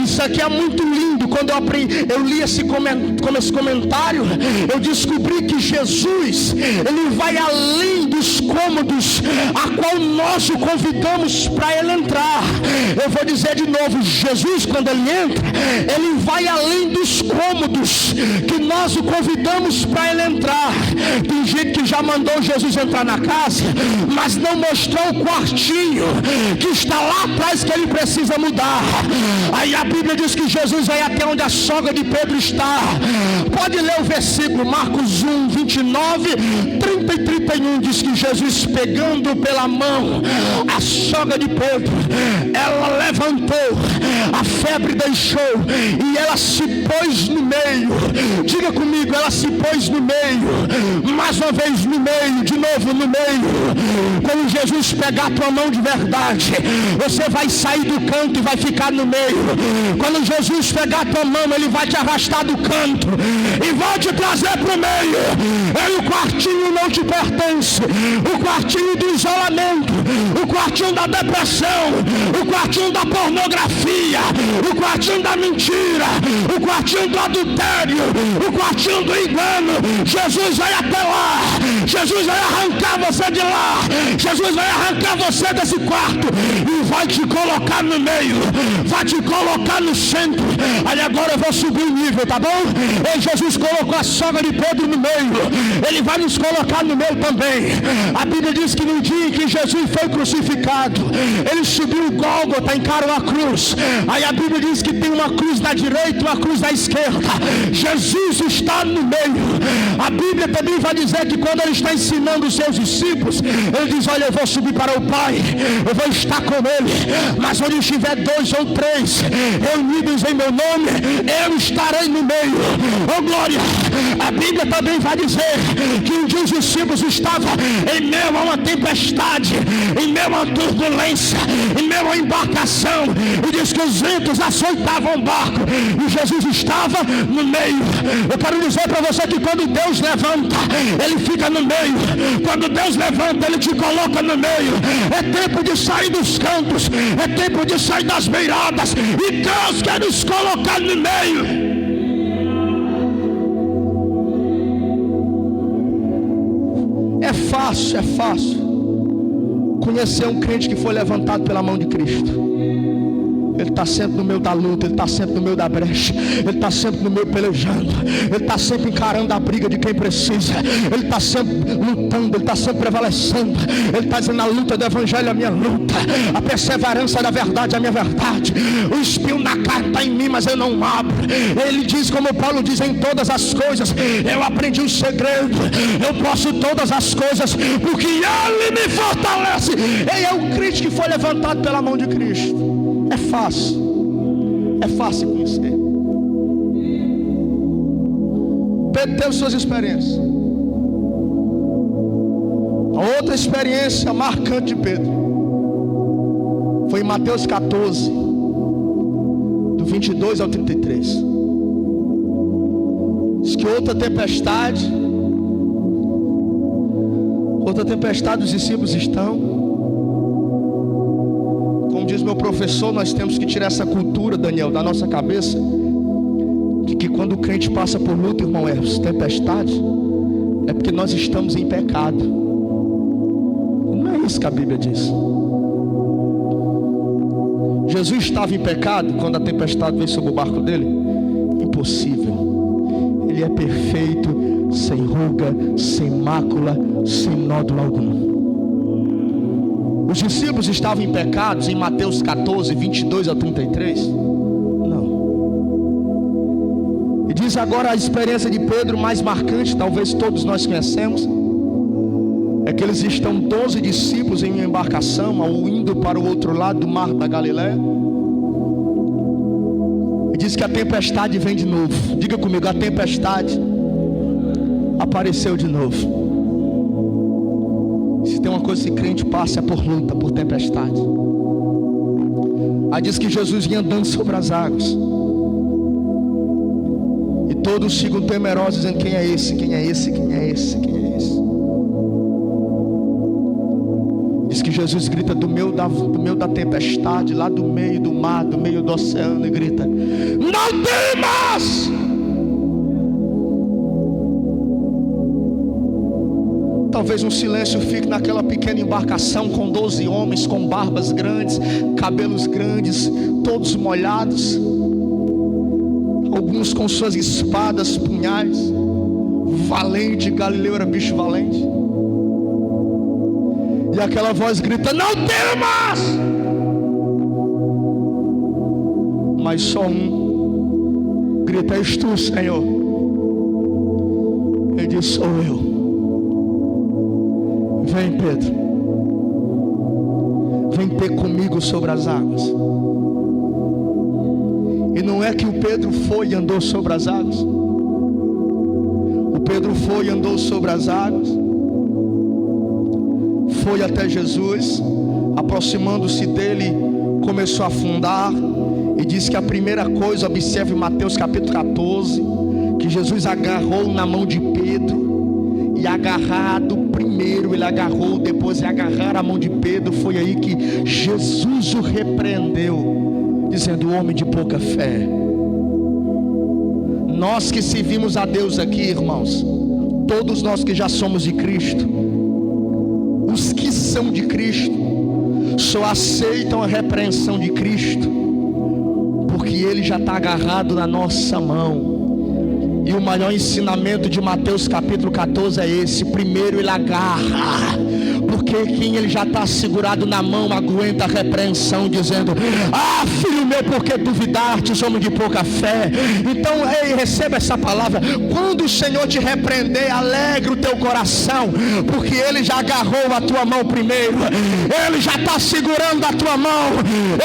Isso aqui é muito lindo. Quando eu li esse comentário, eu descobri que Jesus, ele vai além dos cômodos a qual nós o convidamos para ele entrar. Eu vou dizer de novo: Jesus, quando ele entra, ele vai além dos cômodos que nós o convidamos para ele entrar. Tem gente que já mandou Jesus entrar na casa, mas não mostrou o quartinho que está lá atrás que ele precisa mudar. Aí a Bíblia diz que Jesus vai até onde a sogra de Pedro está. Pode ler o versículo, Marcos 1, 29, 30 e 31, diz que Jesus, pegando pela mão a sogra de Pedro, ela levantou, a febre deixou e ela se pôs no meio. Diga comigo, ela se pôs no meio, mais uma vez no meio, de novo no meio. Quando Jesus pegar a tua mão de verdade, você vai sair do canto e vai ficar no meio. Quando Jesus pegar a tua mão, ele vai te arrastar do canto e vai te trazer para o meio. O quartinho não te pertence, o quartinho do isolamento, o quartinho da depressão, o quartinho da pornografia, o quartinho da mentira, o quartinho do adultério, o quartinho do engano. Jesus vai até lá, Jesus vai arrancar você de lá, Jesus vai arrancar você desse quarto e vai te colocar no meio, vai te colocar no centro. Aí agora eu vou subir o nível, tá bom? E Jesus colocou a sogra de Pedro no meio, ele vai nos colocar no meio também. A Bíblia diz que no dia em que Jesus foi crucificado, ele subiu o Gólgota, encarou a cruz. Aí a Bíblia diz que tem uma cruz da direita e uma cruz da esquerda. Jesus está no meio. A Bíblia também vai dizer que quando ele está ensinando os seus discípulos, ele diz: olha, eu vou subir para o Pai, eu vou estar com ele, mas onde estiver 2 ou 3 reunidos em meu nome, eu estarei no meio. Oh glória! A Bíblia também vai dizer que um dia os discípulos estavam em meio a uma tempestade, em meio a uma turbulência, em meio a uma embarcação, e diz que os ventos açoitavam o barco e Jesus estava no meio. Eu quero dizer para você que quando Deus levanta, ele fica no meio. Quando Deus levanta, ele te coloca no meio. É tempo de sair dos cantos, é tempo de sair das beiradas, e Deus quer nos colocar no meio. É fácil conhecer um crente que foi levantado pela mão de Cristo. Ele está sempre no meio da luta, ele está sempre no meio da brecha, ele está sempre no meio pelejando, ele está sempre encarando a briga de quem precisa, ele está sempre lutando, ele está sempre prevalecendo, ele está dizendo: a luta do evangelho é a minha luta, a perseverança da verdade é a minha verdade, o espinho da carne está em mim, mas eu não abro. Ele diz, como Paulo diz: em todas as coisas eu aprendi um segredo, eu posso todas as coisas porque ele me fortalece. Ele é o crente que foi levantado pela mão de Cristo. É fácil conhecer. Pedro teve suas experiências. A outra experiência marcante de Pedro foi em Mateus 14, do 22 ao 33. Diz que outra tempestade os discípulos estão. Diz meu professor, nós temos que tirar essa cultura, Daniel, da nossa cabeça, de que quando o crente passa por luta, irmão, é tempestade, é porque nós estamos em pecado. Não é isso que a Bíblia diz. Jesus estava em pecado quando a tempestade veio sobre o barco dele? Impossível. Ele é perfeito, sem ruga, sem mácula, sem nódulo algum. Os discípulos estavam em pecados em Mateus 14, 22 a 33? Não. E diz agora a experiência de Pedro mais marcante, talvez todos nós conhecemos, é que eles estão 12 discípulos em uma embarcação, indo para o outro lado do mar da Galileia. E diz que a tempestade vem de novo. Diga comigo, a tempestade apareceu de novo. Se tem uma coisa que crente passa é por luta, por tempestade. Aí diz que Jesus vinha andando sobre as águas, e todos ficam temerosos, dizendo: quem é esse? Quem é esse? Quem é esse? Quem é esse? Diz que Jesus grita do meio da tempestade, lá do meio do mar, do meio do oceano, e grita: não temas! Talvez um silêncio fique naquela pequena embarcação com 12 homens com barbas grandes, cabelos grandes, todos molhados. alguns com suas espadas, punhais. Valente, Galileu era bicho valente. E aquela voz grita: não temas! Mas só um grita: és tu, Senhor. Ele diz: sou eu. Vem, Pedro, vem ter comigo sobre as águas. E não é que o Pedro foi e andou sobre as águas. O Pedro foi e andou sobre as águas, foi até Jesus, aproximando-se dele, começou a afundar. E diz que a primeira coisa, observe Mateus capítulo 14, que Jesus agarrou na mão de Pedro, e agarrado primeiro, ele agarrou, depois de agarrar a mão de Pedro, foi aí que Jesus o repreendeu, dizendo: homem de pouca fé. Nós que servimos a Deus aqui, irmãos, todos nós que já somos de Cristo, os que são de Cristo, só aceitam a repreensão de Cristo porque Ele já está agarrado na nossa mão. E o maior ensinamento de Mateus capítulo 14 é esse: primeiro Ele agarra, porque quem Ele já está segurado na mão aguenta a repreensão, dizendo: ah, filho meu, por que duvidaste, homem de pouca fé? Então, ei, receba essa palavra. Quando o Senhor te repreender, alegre o teu coração, porque Ele já agarrou a tua mão primeiro, Ele já está segurando a tua mão.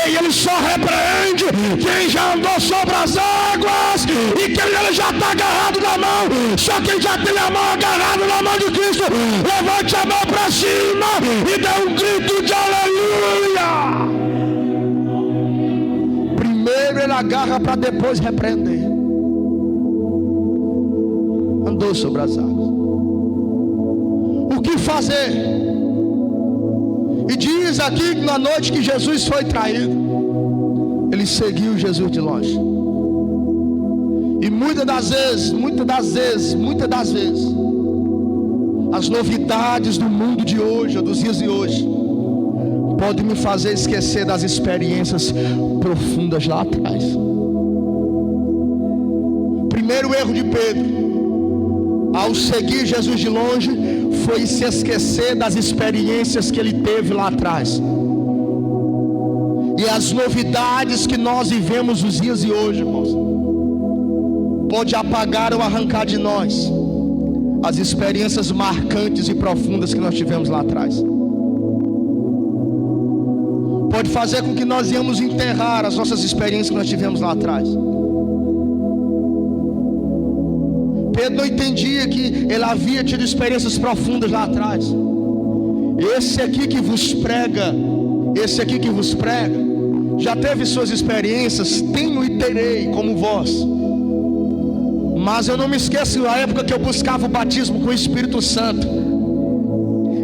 Ei, Ele só repreende quem já andou sobre as águas, e quem Ele já está agarrado na mão. Só quem já tem a mão agarrada na mão de Cristo, levante a mão para cima e dê um grito de aleluia. Primeiro Ele agarra para depois repreender. Andou sobre as águas. O que fazer? E diz aqui que na noite que Jesus foi traído, ele seguiu Jesus de longe. E muitas das vezes, as novidades do mundo de hoje, ou dos dias de hoje, podem me fazer esquecer das experiências profundas lá atrás. Primeiro erro de Pedro, ao seguir Jesus de longe, foi se esquecer das experiências que ele teve lá atrás. E as novidades que nós vivemos nos dias de hoje, irmãos, pode apagar ou arrancar de nós as experiências marcantes e profundas que nós tivemos lá atrás. Pode fazer com que nós íamos enterrar as nossas experiências que nós tivemos lá atrás. Pedro não entendia que ele havia tido experiências profundas lá atrás. Esse aqui que vos prega, já teve suas experiências, tenho e terei como vós. Mas eu não me esqueço da época que eu buscava o batismo com o Espírito Santo.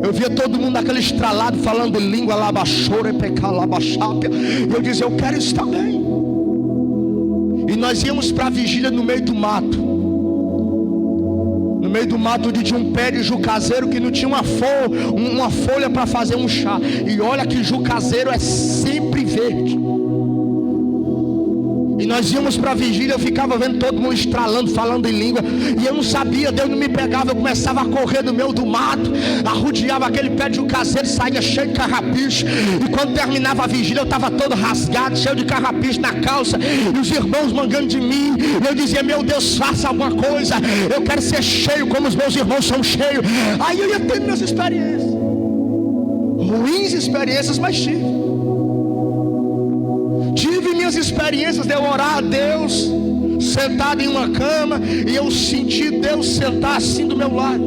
Eu via todo mundo naquele estralado, falando em língua, labaxora, pecalabaxápia. E eu dizia: eu quero isso também. E nós íamos para a vigília no meio do mato. No meio do mato, onde tinha um pé de jucazeiro que não tinha uma folha para fazer um chá. E olha que jucazeiro é sempre verde. E nós íamos para a vigília, eu ficava vendo todo mundo estralando, falando em língua. E eu não sabia, Deus não me pegava. Eu começava a correr no meio do mato, arrodeava aquele pé de jucazeiro, saía cheio de carrapicho. E quando terminava a vigília, eu estava todo rasgado, cheio de carrapicho na calça. E os irmãos mangando de mim. E eu dizia: meu Deus, faça alguma coisa. Eu quero ser cheio como os meus irmãos são cheios. Aí eu ia ter minhas experiências. Ruins experiências, mas tive minhas experiências de eu orar a Deus sentado em uma cama, e eu senti Deus sentar assim do meu lado.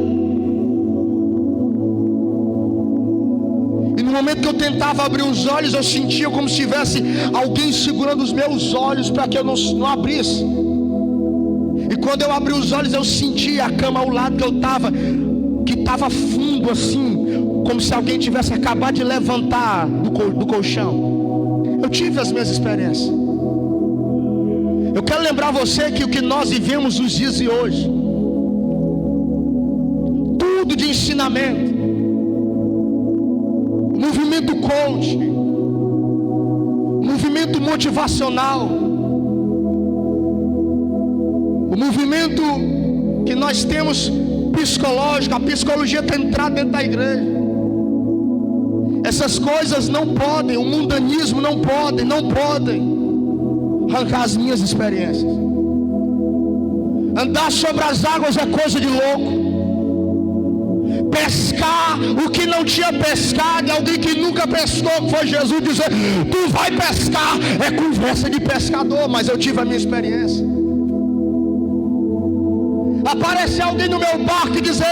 E no momento que eu tentava abrir os olhos, eu sentia como se tivesse alguém segurando os meus olhos para que eu não abrisse. E quando eu abri os olhos, eu sentia a cama ao lado que eu estava, que estava fundo assim, como se alguém tivesse acabado de levantar do colchão. Eu tive as minhas experiências. Eu quero lembrar você que o que nós vivemos nos dias de hoje, tudo de ensinamento, movimento coach, movimento motivacional, O movimento que nós temos psicológico, a psicologia está entrando dentro da igreja. Essas coisas não podem, o mundanismo não podem arrancar as minhas experiências. Andar sobre as águas é coisa de louco. Pescar o que não tinha pescado, alguém que nunca pescou, que foi Jesus dizer: tu vai pescar, é conversa de pescador. Mas eu tive a minha experiência. Aparecer alguém no meu barco e dizer: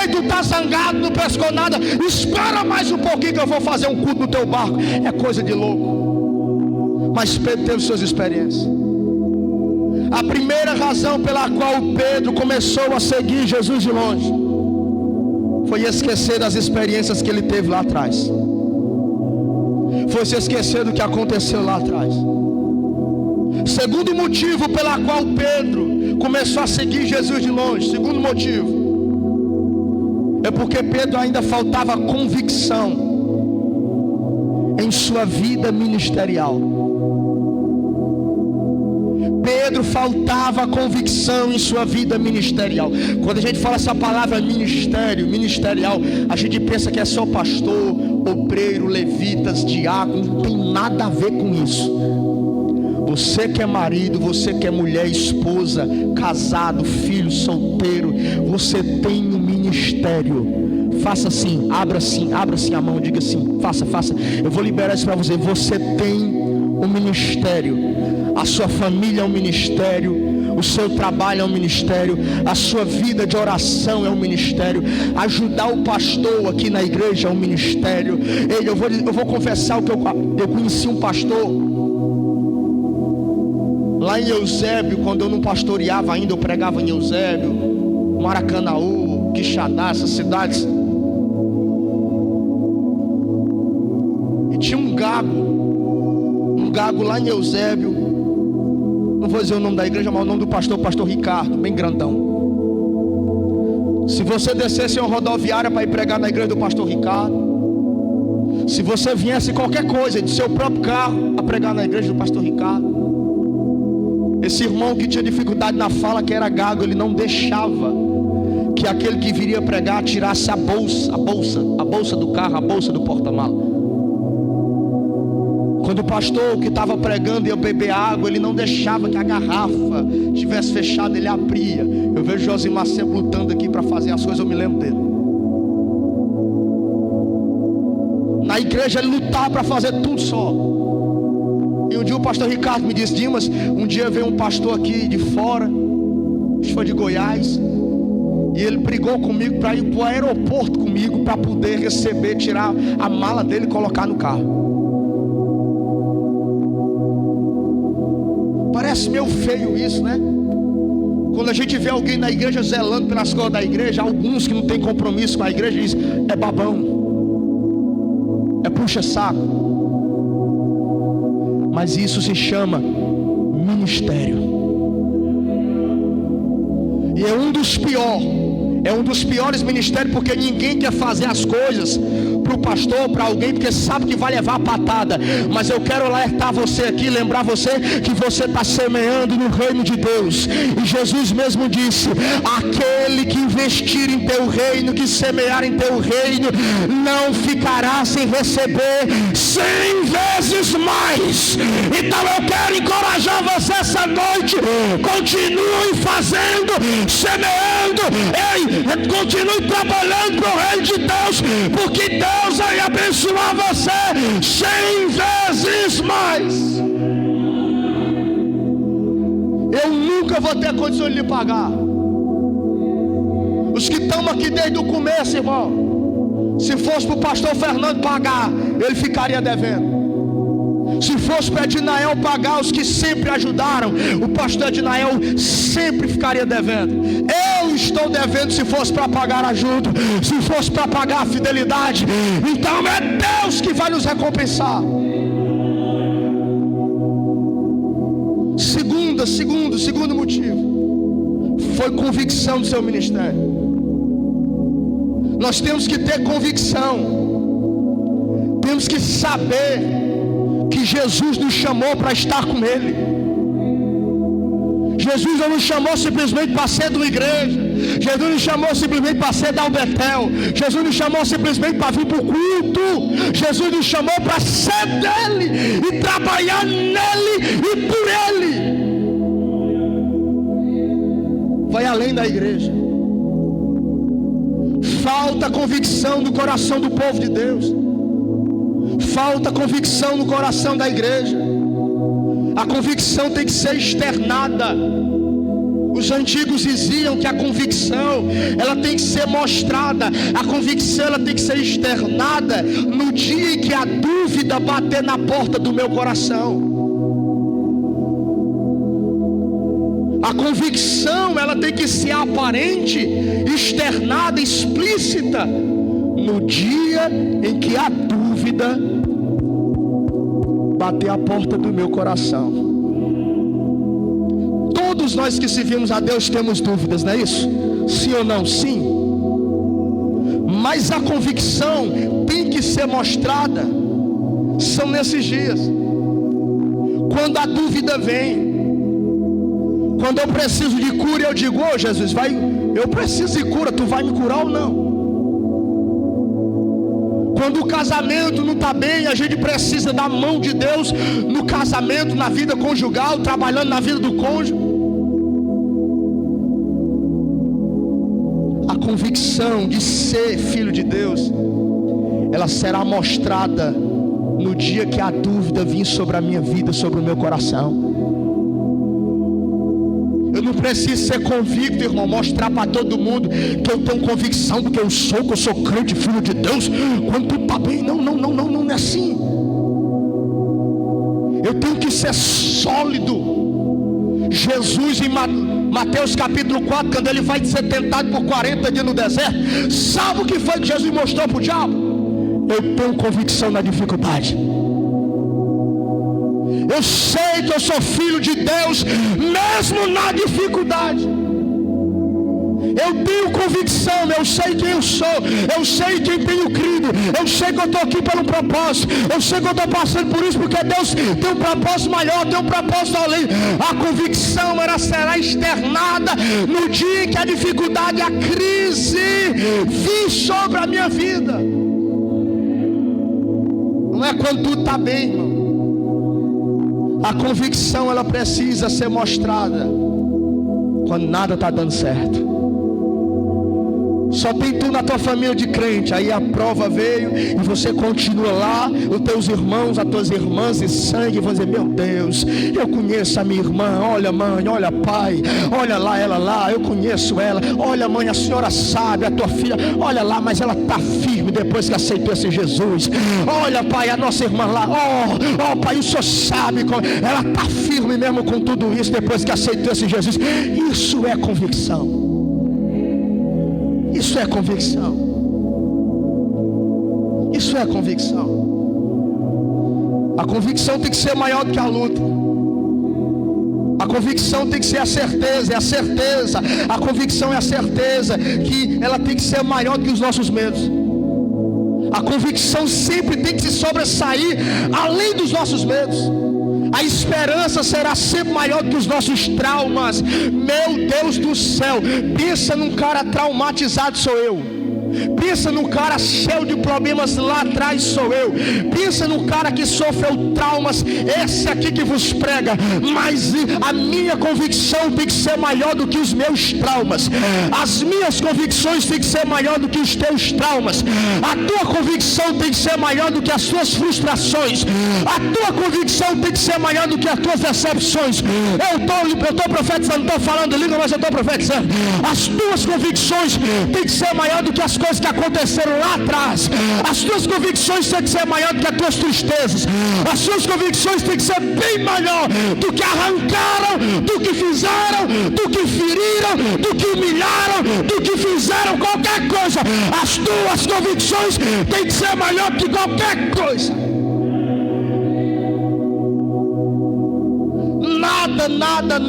ei, tu tá zangado, não pescou nada, espera mais um pouquinho que eu vou fazer um culto no teu barco, é coisa de louco. Mas Pedro teve suas experiências. A primeira razão pela qual Pedro começou a seguir Jesus de longe foi esquecer das experiências que ele teve lá atrás. Foi se esquecer do que aconteceu lá atrás. Segundo motivo pela qual Pedro começou a seguir Jesus de longe, segundo motivo, é porque Pedro ainda faltava convicção em sua vida ministerial. Pedro faltava convicção em sua vida ministerial. Quando a gente fala essa palavra ministerial, a gente pensa que é só pastor, obreiro, levitas, diácono. Não tem nada a ver com isso. Você que é marido, você que é mulher, esposa, casado, filho, solteiro, você tem um ministério. Faça assim, abra assim a mão, diga assim, faça. Eu vou liberar isso para você. Você tem um ministério. A sua família é um ministério, o seu trabalho é um ministério, a sua vida de oração é um ministério, ajudar o pastor aqui na igreja é um ministério. Eu vou confessar o que eu conheci um pastor lá em Eusébio, quando eu não pastoreava ainda, eu pregava em Eusébio, Maracanaú, Quixadá, essas cidades. E tinha um gago lá em Eusébio. Não vou dizer o nome da igreja, mas o nome do pastor Ricardo, bem grandão. Se você descesse em uma rodoviária para ir pregar na igreja do pastor Ricardo, se você viesse qualquer coisa de seu próprio carro a pregar na igreja do pastor Ricardo, esse irmão que tinha dificuldade na fala, que era gago, ele não deixava que aquele que viria pregar tirasse a bolsa do carro, a bolsa do porta-mala. Quando o pastor que estava pregando ia beber água, ele não deixava que a garrafa estivesse fechada, ele abria. Eu vejo Josimar sempre lutando aqui para fazer as coisas, eu me lembro dele. Na igreja ele lutava para fazer tudo só. E um dia o pastor Ricardo me disse: Dimas, um dia veio um pastor aqui de fora, acho que foi de Goiás, e ele brigou comigo para ir para o aeroporto comigo, para poder receber, tirar a mala dele e colocar no carro. Parece meio feio isso, né? Quando a gente vê alguém na igreja zelando pelas coisas da igreja, alguns que não tem compromisso com a igreja dizem: é babão, é puxa-saco. Mas isso se chama ministério. E é um dos piores ministérios, porque ninguém quer fazer as coisas para o pastor, para alguém, porque sabe que vai levar a patada. Mas eu quero alertar você aqui, lembrar você que você está semeando no reino de Deus. E Jesus mesmo disse: aquele que investir em teu reino, que semear em teu reino, não ficará sem receber 100 vezes mais. Então eu quero encorajar você essa noite: continue fazendo, semeando, continue trabalhando para o reino de Deus, porque Deus vai abençoar você 100 vezes mais. Eu nunca vou ter condições de lhe pagar. Os que estão aqui desde o começo, irmão, se fosse para o pastor Fernando pagar, ele ficaria devendo. Se fosse para Edinael pagar os que sempre ajudaram, o pastor Edinael sempre ficaria devendo. Eu estou devendo se fosse para pagar ajuda, se fosse para pagar a fidelidade. Então é Deus que vai nos recompensar. Segundo motivo foi convicção do seu ministério. Nós temos que ter convicção, temos que saber que Jesus nos chamou para estar com Ele. Jesus não nos chamou simplesmente para ser de uma igreja. Jesus nos chamou simplesmente para ser da Betel. Jesus nos chamou simplesmente para vir para o culto. Jesus nos chamou para ser dele e trabalhar nele e por ele. Vai além da igreja. Falta convicção no coração do povo de Deus. Falta convicção no coração da igreja. A convicção tem que ser externada. Os antigos diziam que a convicção, ela tem que ser mostrada. A convicção, ela tem que ser externada no dia em que a dúvida bater na porta do meu coração. A convicção, ela tem que ser aparente, externada, explícita no dia em que a dúvida bater a porta do meu coração. Todos nós que servimos a Deus temos dúvidas, não é isso? Sim ou não? Sim. Mas a convicção tem que ser mostrada. São nesses dias, quando a dúvida vem, quando eu preciso de cura, eu digo: ô Jesus, eu preciso de cura, tu vai me curar ou não? Quando o casamento não está bem, a gente precisa da mão de Deus no casamento, na vida conjugal, trabalhando na vida do cônjuge. A convicção de ser filho de Deus, ela será mostrada no dia que a dúvida vir sobre a minha vida, sobre o meu coração. Eu não preciso ser convicto, irmão, mostrar para todo mundo que eu tenho convicção do que eu sou crente, filho de Deus, quando tudo está bem. Não é assim. Eu tenho que ser sólido. Jesus em Mateus capítulo 4, quando ele vai ser tentado por 40 dias no deserto, sabe o que foi que Jesus mostrou para o diabo? Eu tenho convicção na dificuldade. Eu sei que eu sou filho de Deus, mesmo na dificuldade. Eu tenho convicção, eu sei quem eu sou, eu sei quem tenho crido, eu sei que eu estou aqui pelo propósito, eu sei que eu estou passando por isso porque Deus tem um propósito maior, tem um propósito além. A convicção, ela será externada no dia que a dificuldade, a crise vir sobre a minha vida. Não é quando tudo está bem, irmão. A convicção, ela precisa ser mostrada quando nada está dando certo. Só tem tu na tua família de crente. Aí a prova veio e você continua lá. Os teus irmãos, as tuas irmãs de sangue vão dizer: meu Deus, eu conheço a minha irmã. Olha mãe, olha pai, olha lá ela lá, eu conheço ela. Olha mãe, a senhora sabe, a tua filha, olha lá, mas ela está firme depois que aceitou esse Jesus. Olha pai, a nossa irmã lá, oh pai, o senhor sabe como ela está firme mesmo com tudo isso depois que aceitou esse Jesus. Isso é convicção. Isso é convicção. Isso é convicção. A convicção tem que ser maior do que a luta. A convicção tem que ser a certeza, é a certeza. A convicção é a certeza que ela tem que ser maior do que os nossos medos. A convicção sempre tem que se sobressair além dos nossos medos. A esperança será sempre maior do que os nossos traumas. Meu Deus do céu, pensa num cara traumatizado, sou eu. Pensa num cara cheio de problemas, lá atrás sou eu. Pensa num cara que sofreu traumas, esse aqui que vos prega. Mas a minha convicção tem que ser maior do que os meus traumas. As minhas convicções tem que ser maior do que os teus traumas. A tua convicção tem que ser maior do que as tuas frustrações. A tua convicção tem que ser maior do que as tuas decepções. Eu estou profetizando, não estou falando língua, mas eu estou profetizando. As tuas convicções tem que ser maior do que as coisas que aconteceram lá atrás. As tuas convicções têm que ser maior do que as tuas tristezas. As suas convicções têm que ser bem maior do que arrancaram, do que fizeram, do que feriram, do que humilharam, do que fizeram qualquer coisa. As tuas convicções têm que ser maior do que qualquer coisa.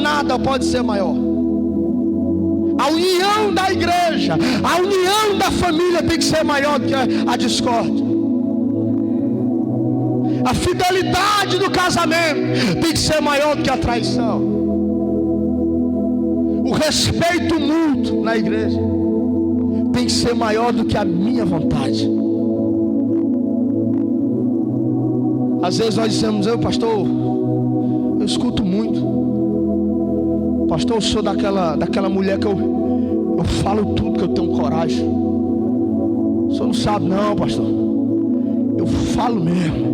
Nada pode ser maior. A união da igreja, a união da família tem que ser maior do que a discórdia. A fidelidade do casamento tem que ser maior do que a traição. O respeito mútuo na igreja tem que ser maior do que a minha vontade. Às vezes nós dizemos: pastor, eu escuto muito. Pastor, eu sou daquela mulher que eu falo tudo que eu tenho coragem. O senhor não sabe não, pastor. Eu falo mesmo.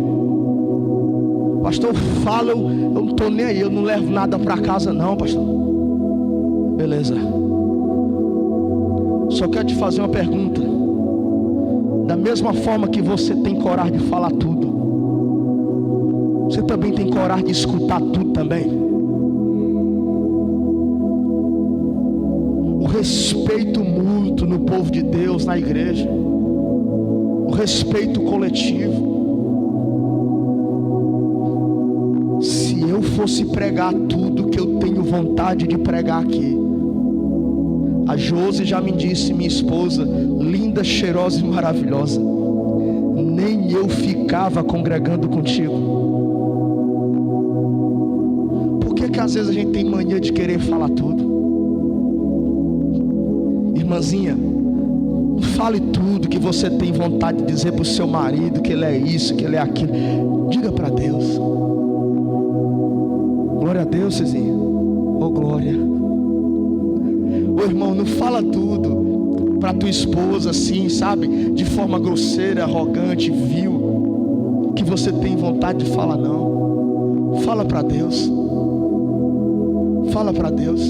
Pastor, eu falo, eu não estou nem aí. Eu não levo nada para casa não, pastor. Beleza. Só quero te fazer uma pergunta. Da mesma forma que você tem coragem de falar tudo, você também tem coragem de escutar tudo também? O respeito mútuo no povo de Deus, na igreja, o respeito coletivo. Se eu fosse pregar tudo que eu tenho vontade de pregar aqui, a Josi já me disse, minha esposa, linda, cheirosa e maravilhosa, nem eu ficava congregando contigo. Por que às vezes a gente tem mania de querer falar tudo? Irmãzinha, não fale tudo que você tem vontade de dizer para o seu marido, que ele é isso, que ele é aquilo. Diga para Deus. Glória a Deus, Cezinha. Oh, glória. Ô irmão, não fala tudo para tua esposa assim, sabe? De forma grosseira, arrogante, vil, que você tem vontade de falar, não. Fala para Deus. Fala para Deus.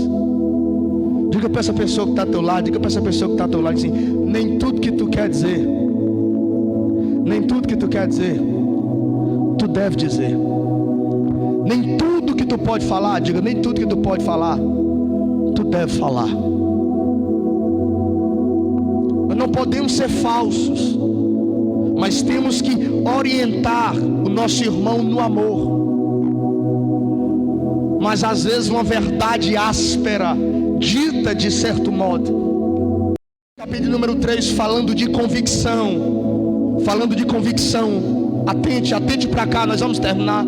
Diga para essa pessoa que está ao teu lado, diga para essa pessoa que está ao teu lado assim: nem tudo que tu quer dizer, nem tudo que tu quer dizer, tu deve dizer. Nem tudo que tu pode falar, diga, nem tudo que tu pode falar, tu deve falar. Nós não podemos ser falsos, mas temos que orientar o nosso irmão no amor. Mas às vezes uma verdade áspera, dita de certo modo. Capítulo número 3, falando de convicção. Falando de convicção. Atente para cá, nós vamos terminar.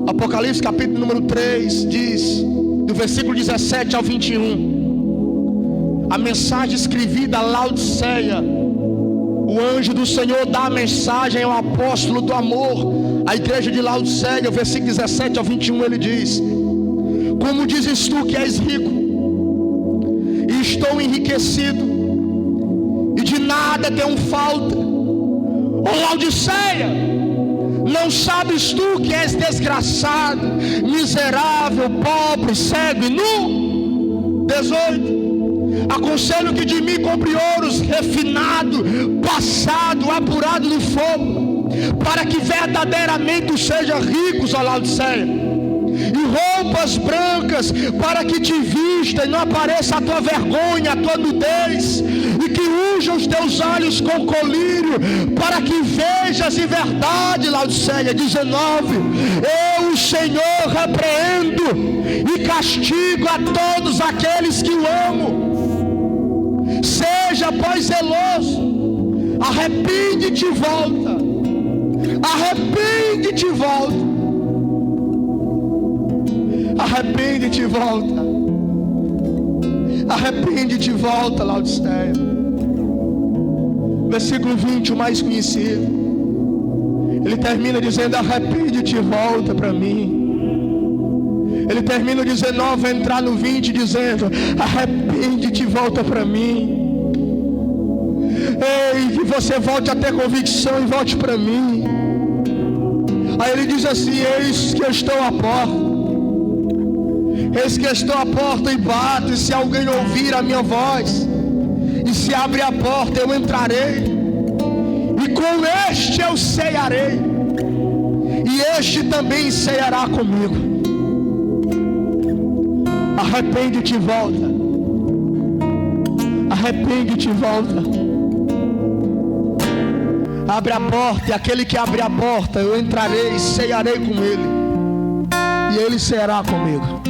Apocalipse capítulo número 3 diz, do versículo 17 ao 21, a mensagem escrevida a Laodiceia. O anjo do Senhor dá a mensagem ao apóstolo do amor, a igreja de Laodiceia. O versículo 17 ao 21 ele diz: como dizes tu que és rico, e estou enriquecido, e de nada tenho falta? Ó Laodiceia, não sabes tu que és desgraçado, miserável, pobre, cego e nu? 18. Aconselho que de mim compre ouros refinado, passado, apurado no fogo, para que verdadeiramente tu sejas rico, ó Laodiceia, e roupas brancas, para que te vista e não apareça a tua vergonha, a tua nudez, e que unja os teus olhos com colírio, para que vejas em verdade, Laodiceia. 19. Eu, o Senhor, repreendo e castigo a todos aqueles que o amo. Seja, pois, zeloso, arrepende-te e volta. Arrepende-te e volta. Arrepende-te e volta. Arrepende-te e volta, Laodiceia. Versículo 20, o mais conhecido. Ele termina dizendo: arrepende-te e volta para mim. Ele termina o 19, vai entrar no 20 dizendo: arrepende-te e volta para mim. Ei, que você volte a ter convicção e volte para mim. Aí ele diz assim: eis que eu estou à porta. Eis que estou à porta e bato, e se alguém ouvir a minha voz, e se abrir a porta, eu entrarei, e com este eu cearei, e este também ceará comigo. Arrepende-te e volta. Arrepende-te e volta. Abre a porta, e aquele que abre a porta, eu entrarei e cearei com ele, e ele ceará comigo.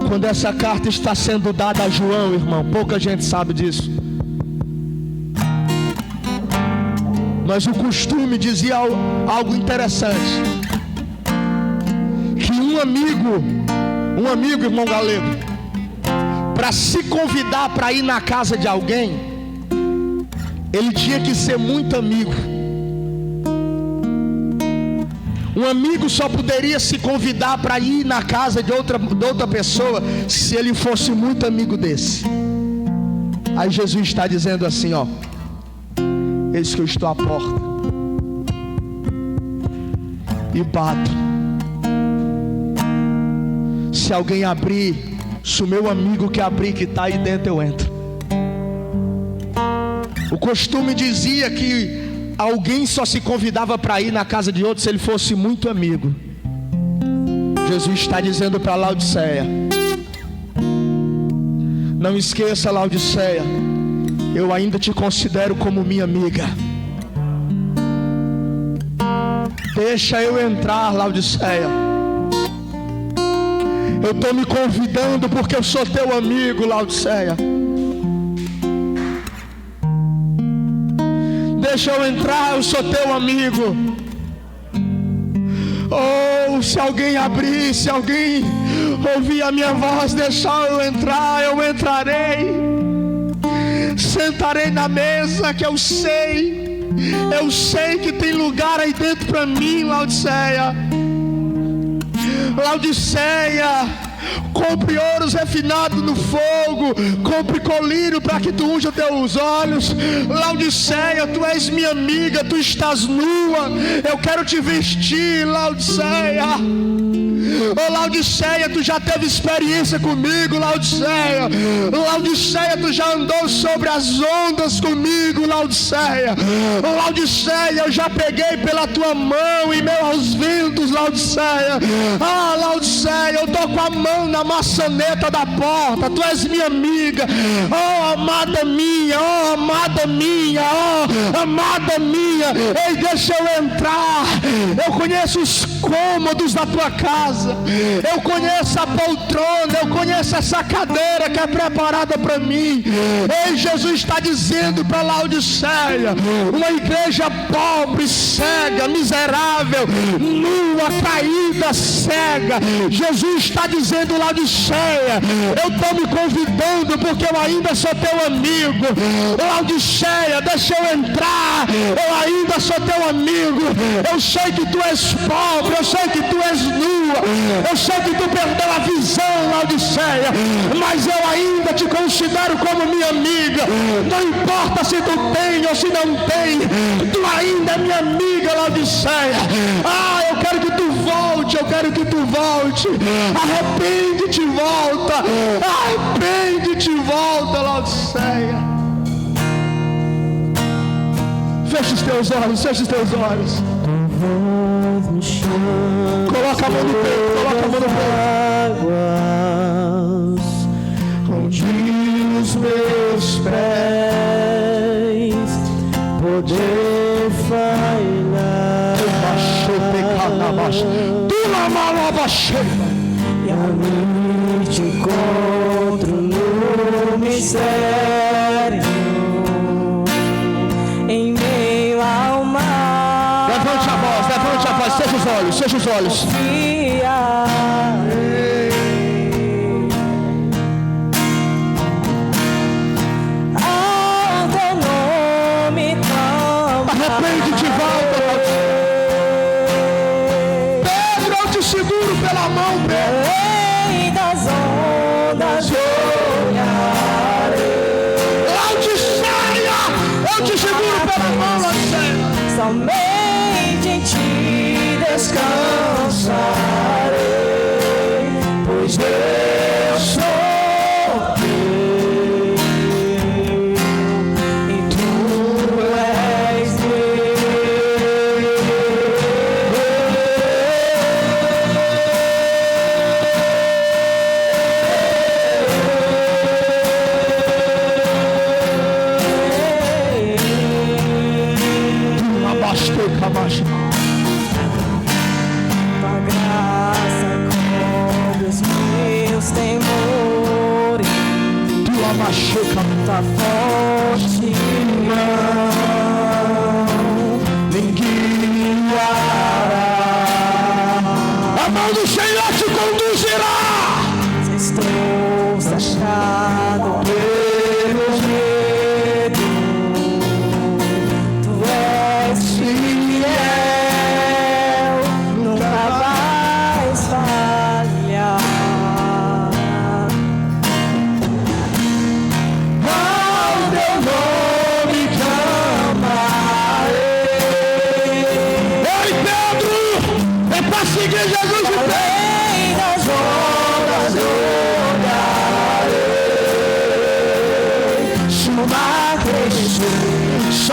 Quando essa carta está sendo dada a João, irmão, pouca gente sabe disso, mas o costume dizia algo interessante, que um amigo Um amigo, irmão Galego, para se convidar para ir na casa de alguém, ele tinha que ser muito amigo. Um amigo só poderia se convidar para ir na casa de outra pessoa se ele fosse muito amigo desse. Aí Jesus está dizendo assim, ó: eis que eu estou à porta e bato. Se alguém abrir, se o meu amigo que abrir, que está aí dentro, eu entro. O costume dizia que alguém só se convidava para ir na casa de outro se ele fosse muito amigo. Jesus está dizendo para Laodiceia: não esqueça, Laodiceia, eu ainda te considero como minha amiga. Deixa eu entrar, Laodiceia. Eu estou me convidando porque eu sou teu amigo, Laodiceia. Deixa eu entrar, eu sou teu amigo. Oh, se alguém abrir, se alguém ouvir a minha voz, deixar eu entrar, eu entrarei. Sentarei na mesa que eu sei que tem lugar aí dentro para mim, Laodiceia. Laodiceia, compre ouros refinados no fogo, compre colírio para que tu unja teus olhos. Laodiceia, tu és minha amiga, tu estás nua, eu quero te vestir, Laodiceia. Oh, Laodiceia, tu já teve experiência comigo, Laodiceia. Laodiceia, tu já andou sobre as ondas comigo, Laodiceia. Laodiceia, eu já peguei pela tua mão em meio aos ventos, Laodiceia. Ah, Laodiceia, eu tô com a mão na maçaneta da porta, tu és minha amiga. Oh, amada minha, oh, amada minha, oh, amada minha. Ei, deixa eu entrar. Eu conheço os cômodos da tua casa, eu conheço a poltrona, eu conheço essa cadeira que é preparada para mim. Ei, Jesus está dizendo para Laodiceia, uma igreja pobre, cega, miserável, nua, caída, cega. Jesus está dizendo, Laodiceia, eu estou me convidando porque eu ainda sou teu amigo. Laodiceia, deixa eu entrar, eu ainda sou teu amigo. Eu sei que tu és pobre, eu sei que tu és nua, eu sei que tu perdeu a visão, Laodiceia, mas eu ainda te considero como minha amiga. Não importa se tu tem ou se não tem, tu ainda é minha amiga, Laodiceia. Ah, eu quero que tu volte, eu quero que tu volte. Arrepende-te e volta, arrepende-te e volta, Laodiceia. Fecha os teus olhos, fecha os teus olhos. Coloca a mão no peito, coloca a mão no peito. Onde os meus pés poder falhar, e a mim te encontro no mistério, em meio ao mar. Levante a voz, fecha os olhos, fecha os olhos. Arrepende-te, volta. Pedro, eu te seguro pela mão, Pedro. Rei das ondas, Laodiceia, eu te seguro pela mão, Laodiceia. Somente em ti descansarei, pois eu sou teu e tu és meu. Tua graça cobre os meus temores, tua forte mão me guiará. A mão do Senhor te conduzirá.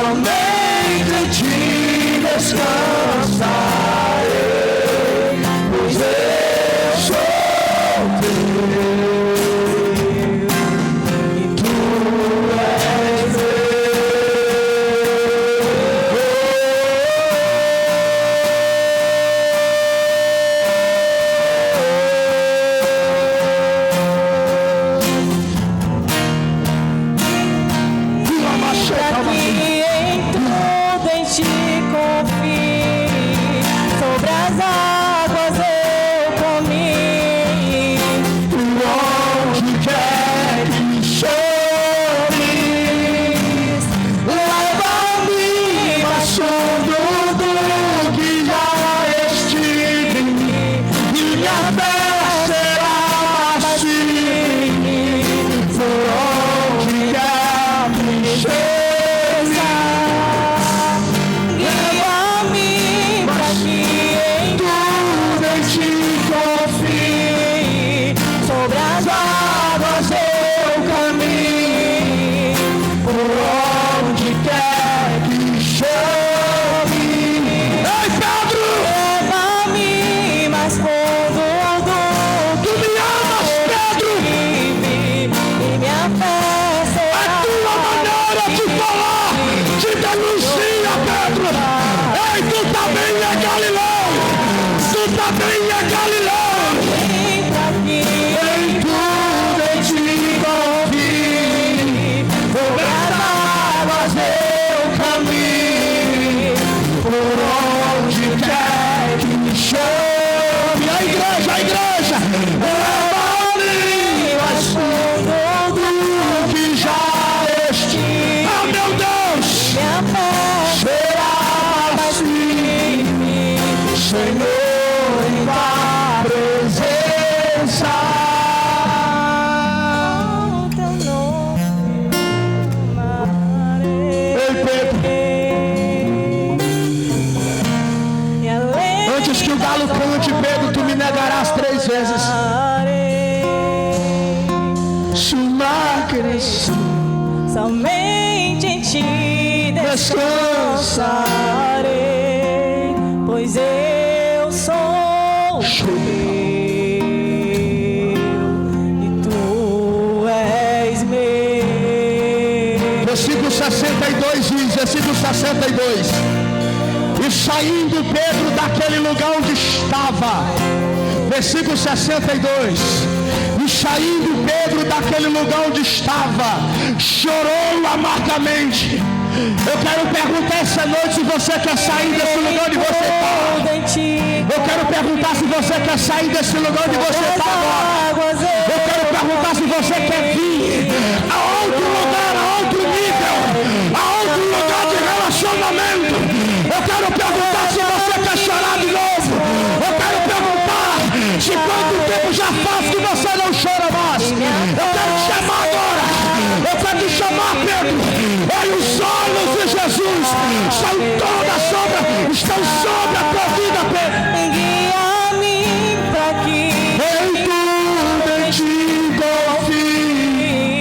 somente em ti descansarei, pois eu sou teu e tu és meu. Somente em ti descansarei, pois eu sou teu e tu és meu. Versículo 62 diz, versículo 62: e saindo Pedro daquele lugar onde estava, versículo 62, e saindo Pedro daquele lugar onde estava, chorou amargamente. Eu quero perguntar essa noite se você quer sair desse lugar onde você está. Eu quero perguntar se você quer sair desse lugar onde você está agora. Eu quero perguntar se você quer vir a outro lugar, a outro nível, a outro lugar de relacionamento. Eu quero perguntar se você quer chorar de novo. Eu quero perguntar se quanto tempo já faz que você não chora mais. Eu quero te chamar agora. Eu quero te chamar, Pedro. Olha, os olhos de Jesus estão estão sobre a tua vida, Pedro. Guia-me pra que em tudo em ti confio.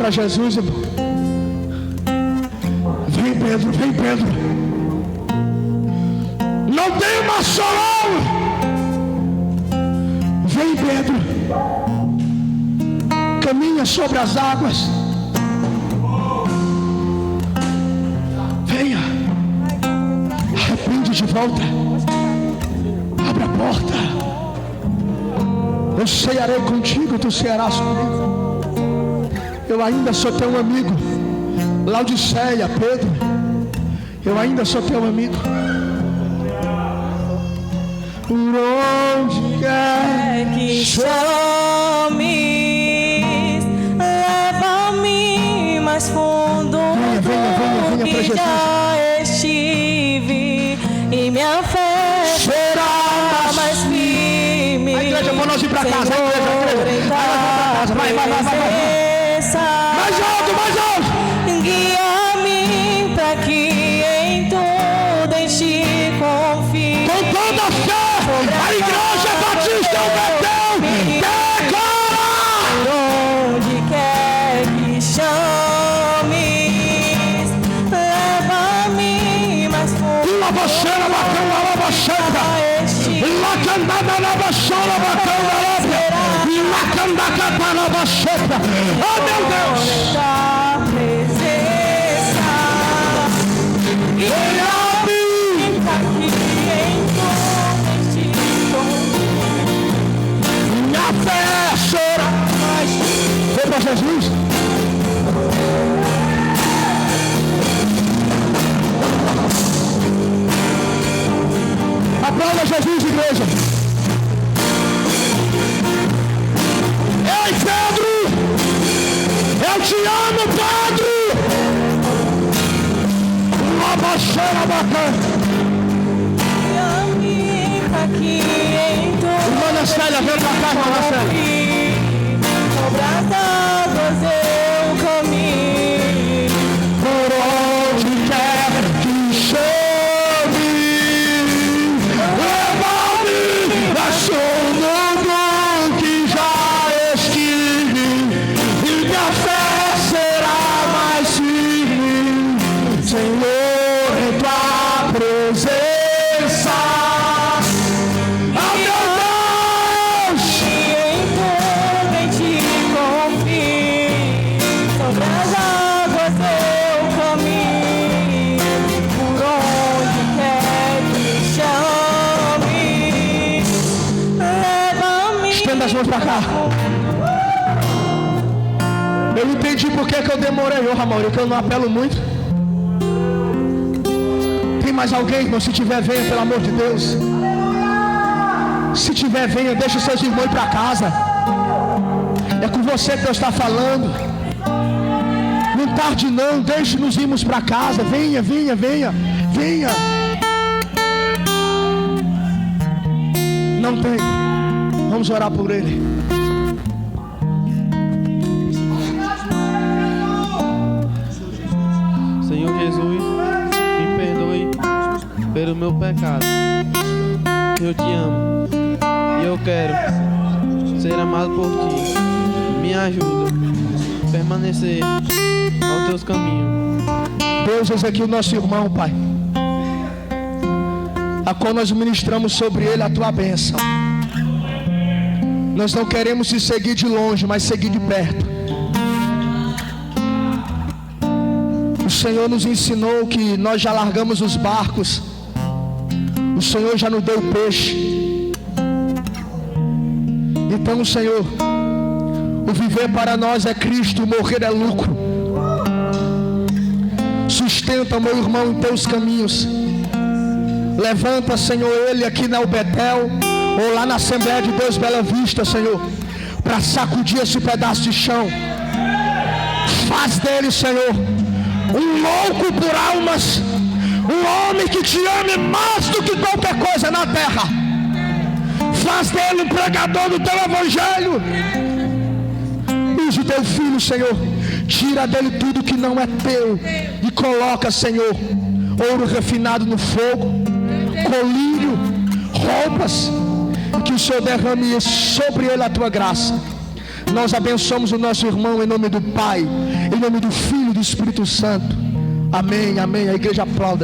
para Jesus, irmão. Vem, Pedro, vem, Pedro. Não tem uma solão. Vem, Pedro. Caminha sobre as águas. Venha. Arrepende de volta. Abre a porta. Eu cearei contigo, tu cearás comigo. Eu ainda sou teu amigo. Laodiceia, Pedro, eu ainda sou teu amigo. Por onde quer que chames, leva-me mais fundo venha que já estive, e minha fé será mais firme. A igreja, vamos nós ir para casa, a igreja. Vai. Mais alto, mais alto. Guia-me para que em tudo em ti confie. Com toda a fé, a igreja batista o Betel declara. Por onde quer que chames, leva-me mais fundo. Uma baixeira bateu na baixeira. Uma candada na baixeira bateu na lábia. Uma candada na baixeira. Oh, meu Deus. Minha fé chora. Vem para Jesus. Aplauda Jesus, igreja. Ei, Pedro. Eu te amo, Pedro. Uma baixeira bacana. Irmã Célia, vem pra cá, irmã Célia. Sobre as águas eu caminho. Por onde quer que chame, leva-me a sombra que já estive, e minha fé será mais firme, Senhor, em tua presença. As mãos para cá. Eu entendi por que eu demorei, Ramon, que eu não apelo muito. Tem mais alguém, irmão? Se tiver, venha, pelo amor de Deus. Se tiver, venha, deixa seus irmãos ir para casa. É com você que Deus está falando. Não tarde não, deixe nos irmos para casa. Venha. Não tem. Vamos orar por ele. Senhor Jesus, me perdoe pelo meu pecado. Eu te amo e eu quero ser amado por ti. Me ajuda a permanecer aos teus caminhos. Deus, esse aqui é o nosso irmão, Pai, a qual nós ministramos sobre ele a tua bênção. Nós não queremos te seguir de longe, mas seguir de perto. O Senhor nos ensinou que nós já largamos os barcos. O Senhor já nos deu peixe. Então, Senhor, o viver para nós é Cristo, o morrer é lucro. Sustenta, meu irmão, em teus caminhos. Levanta, Senhor, ele aqui na Betel, ou lá na Assembleia de Deus Bela Vista, Senhor, para sacudir esse pedaço de chão. Faz dele, Senhor, um louco por almas, um homem que te ame mais do que qualquer coisa na terra. Faz dele um pregador do teu evangelho. Use o teu filho, Senhor, tira dele tudo que não é teu e coloca, Senhor, ouro refinado no fogo, colírio, roupas, que o Senhor derrame sobre ele a tua graça. Nós abençoamos o nosso irmão em nome do Pai, em nome do Filho e do Espírito Santo. Amém, amém. A igreja aplauda.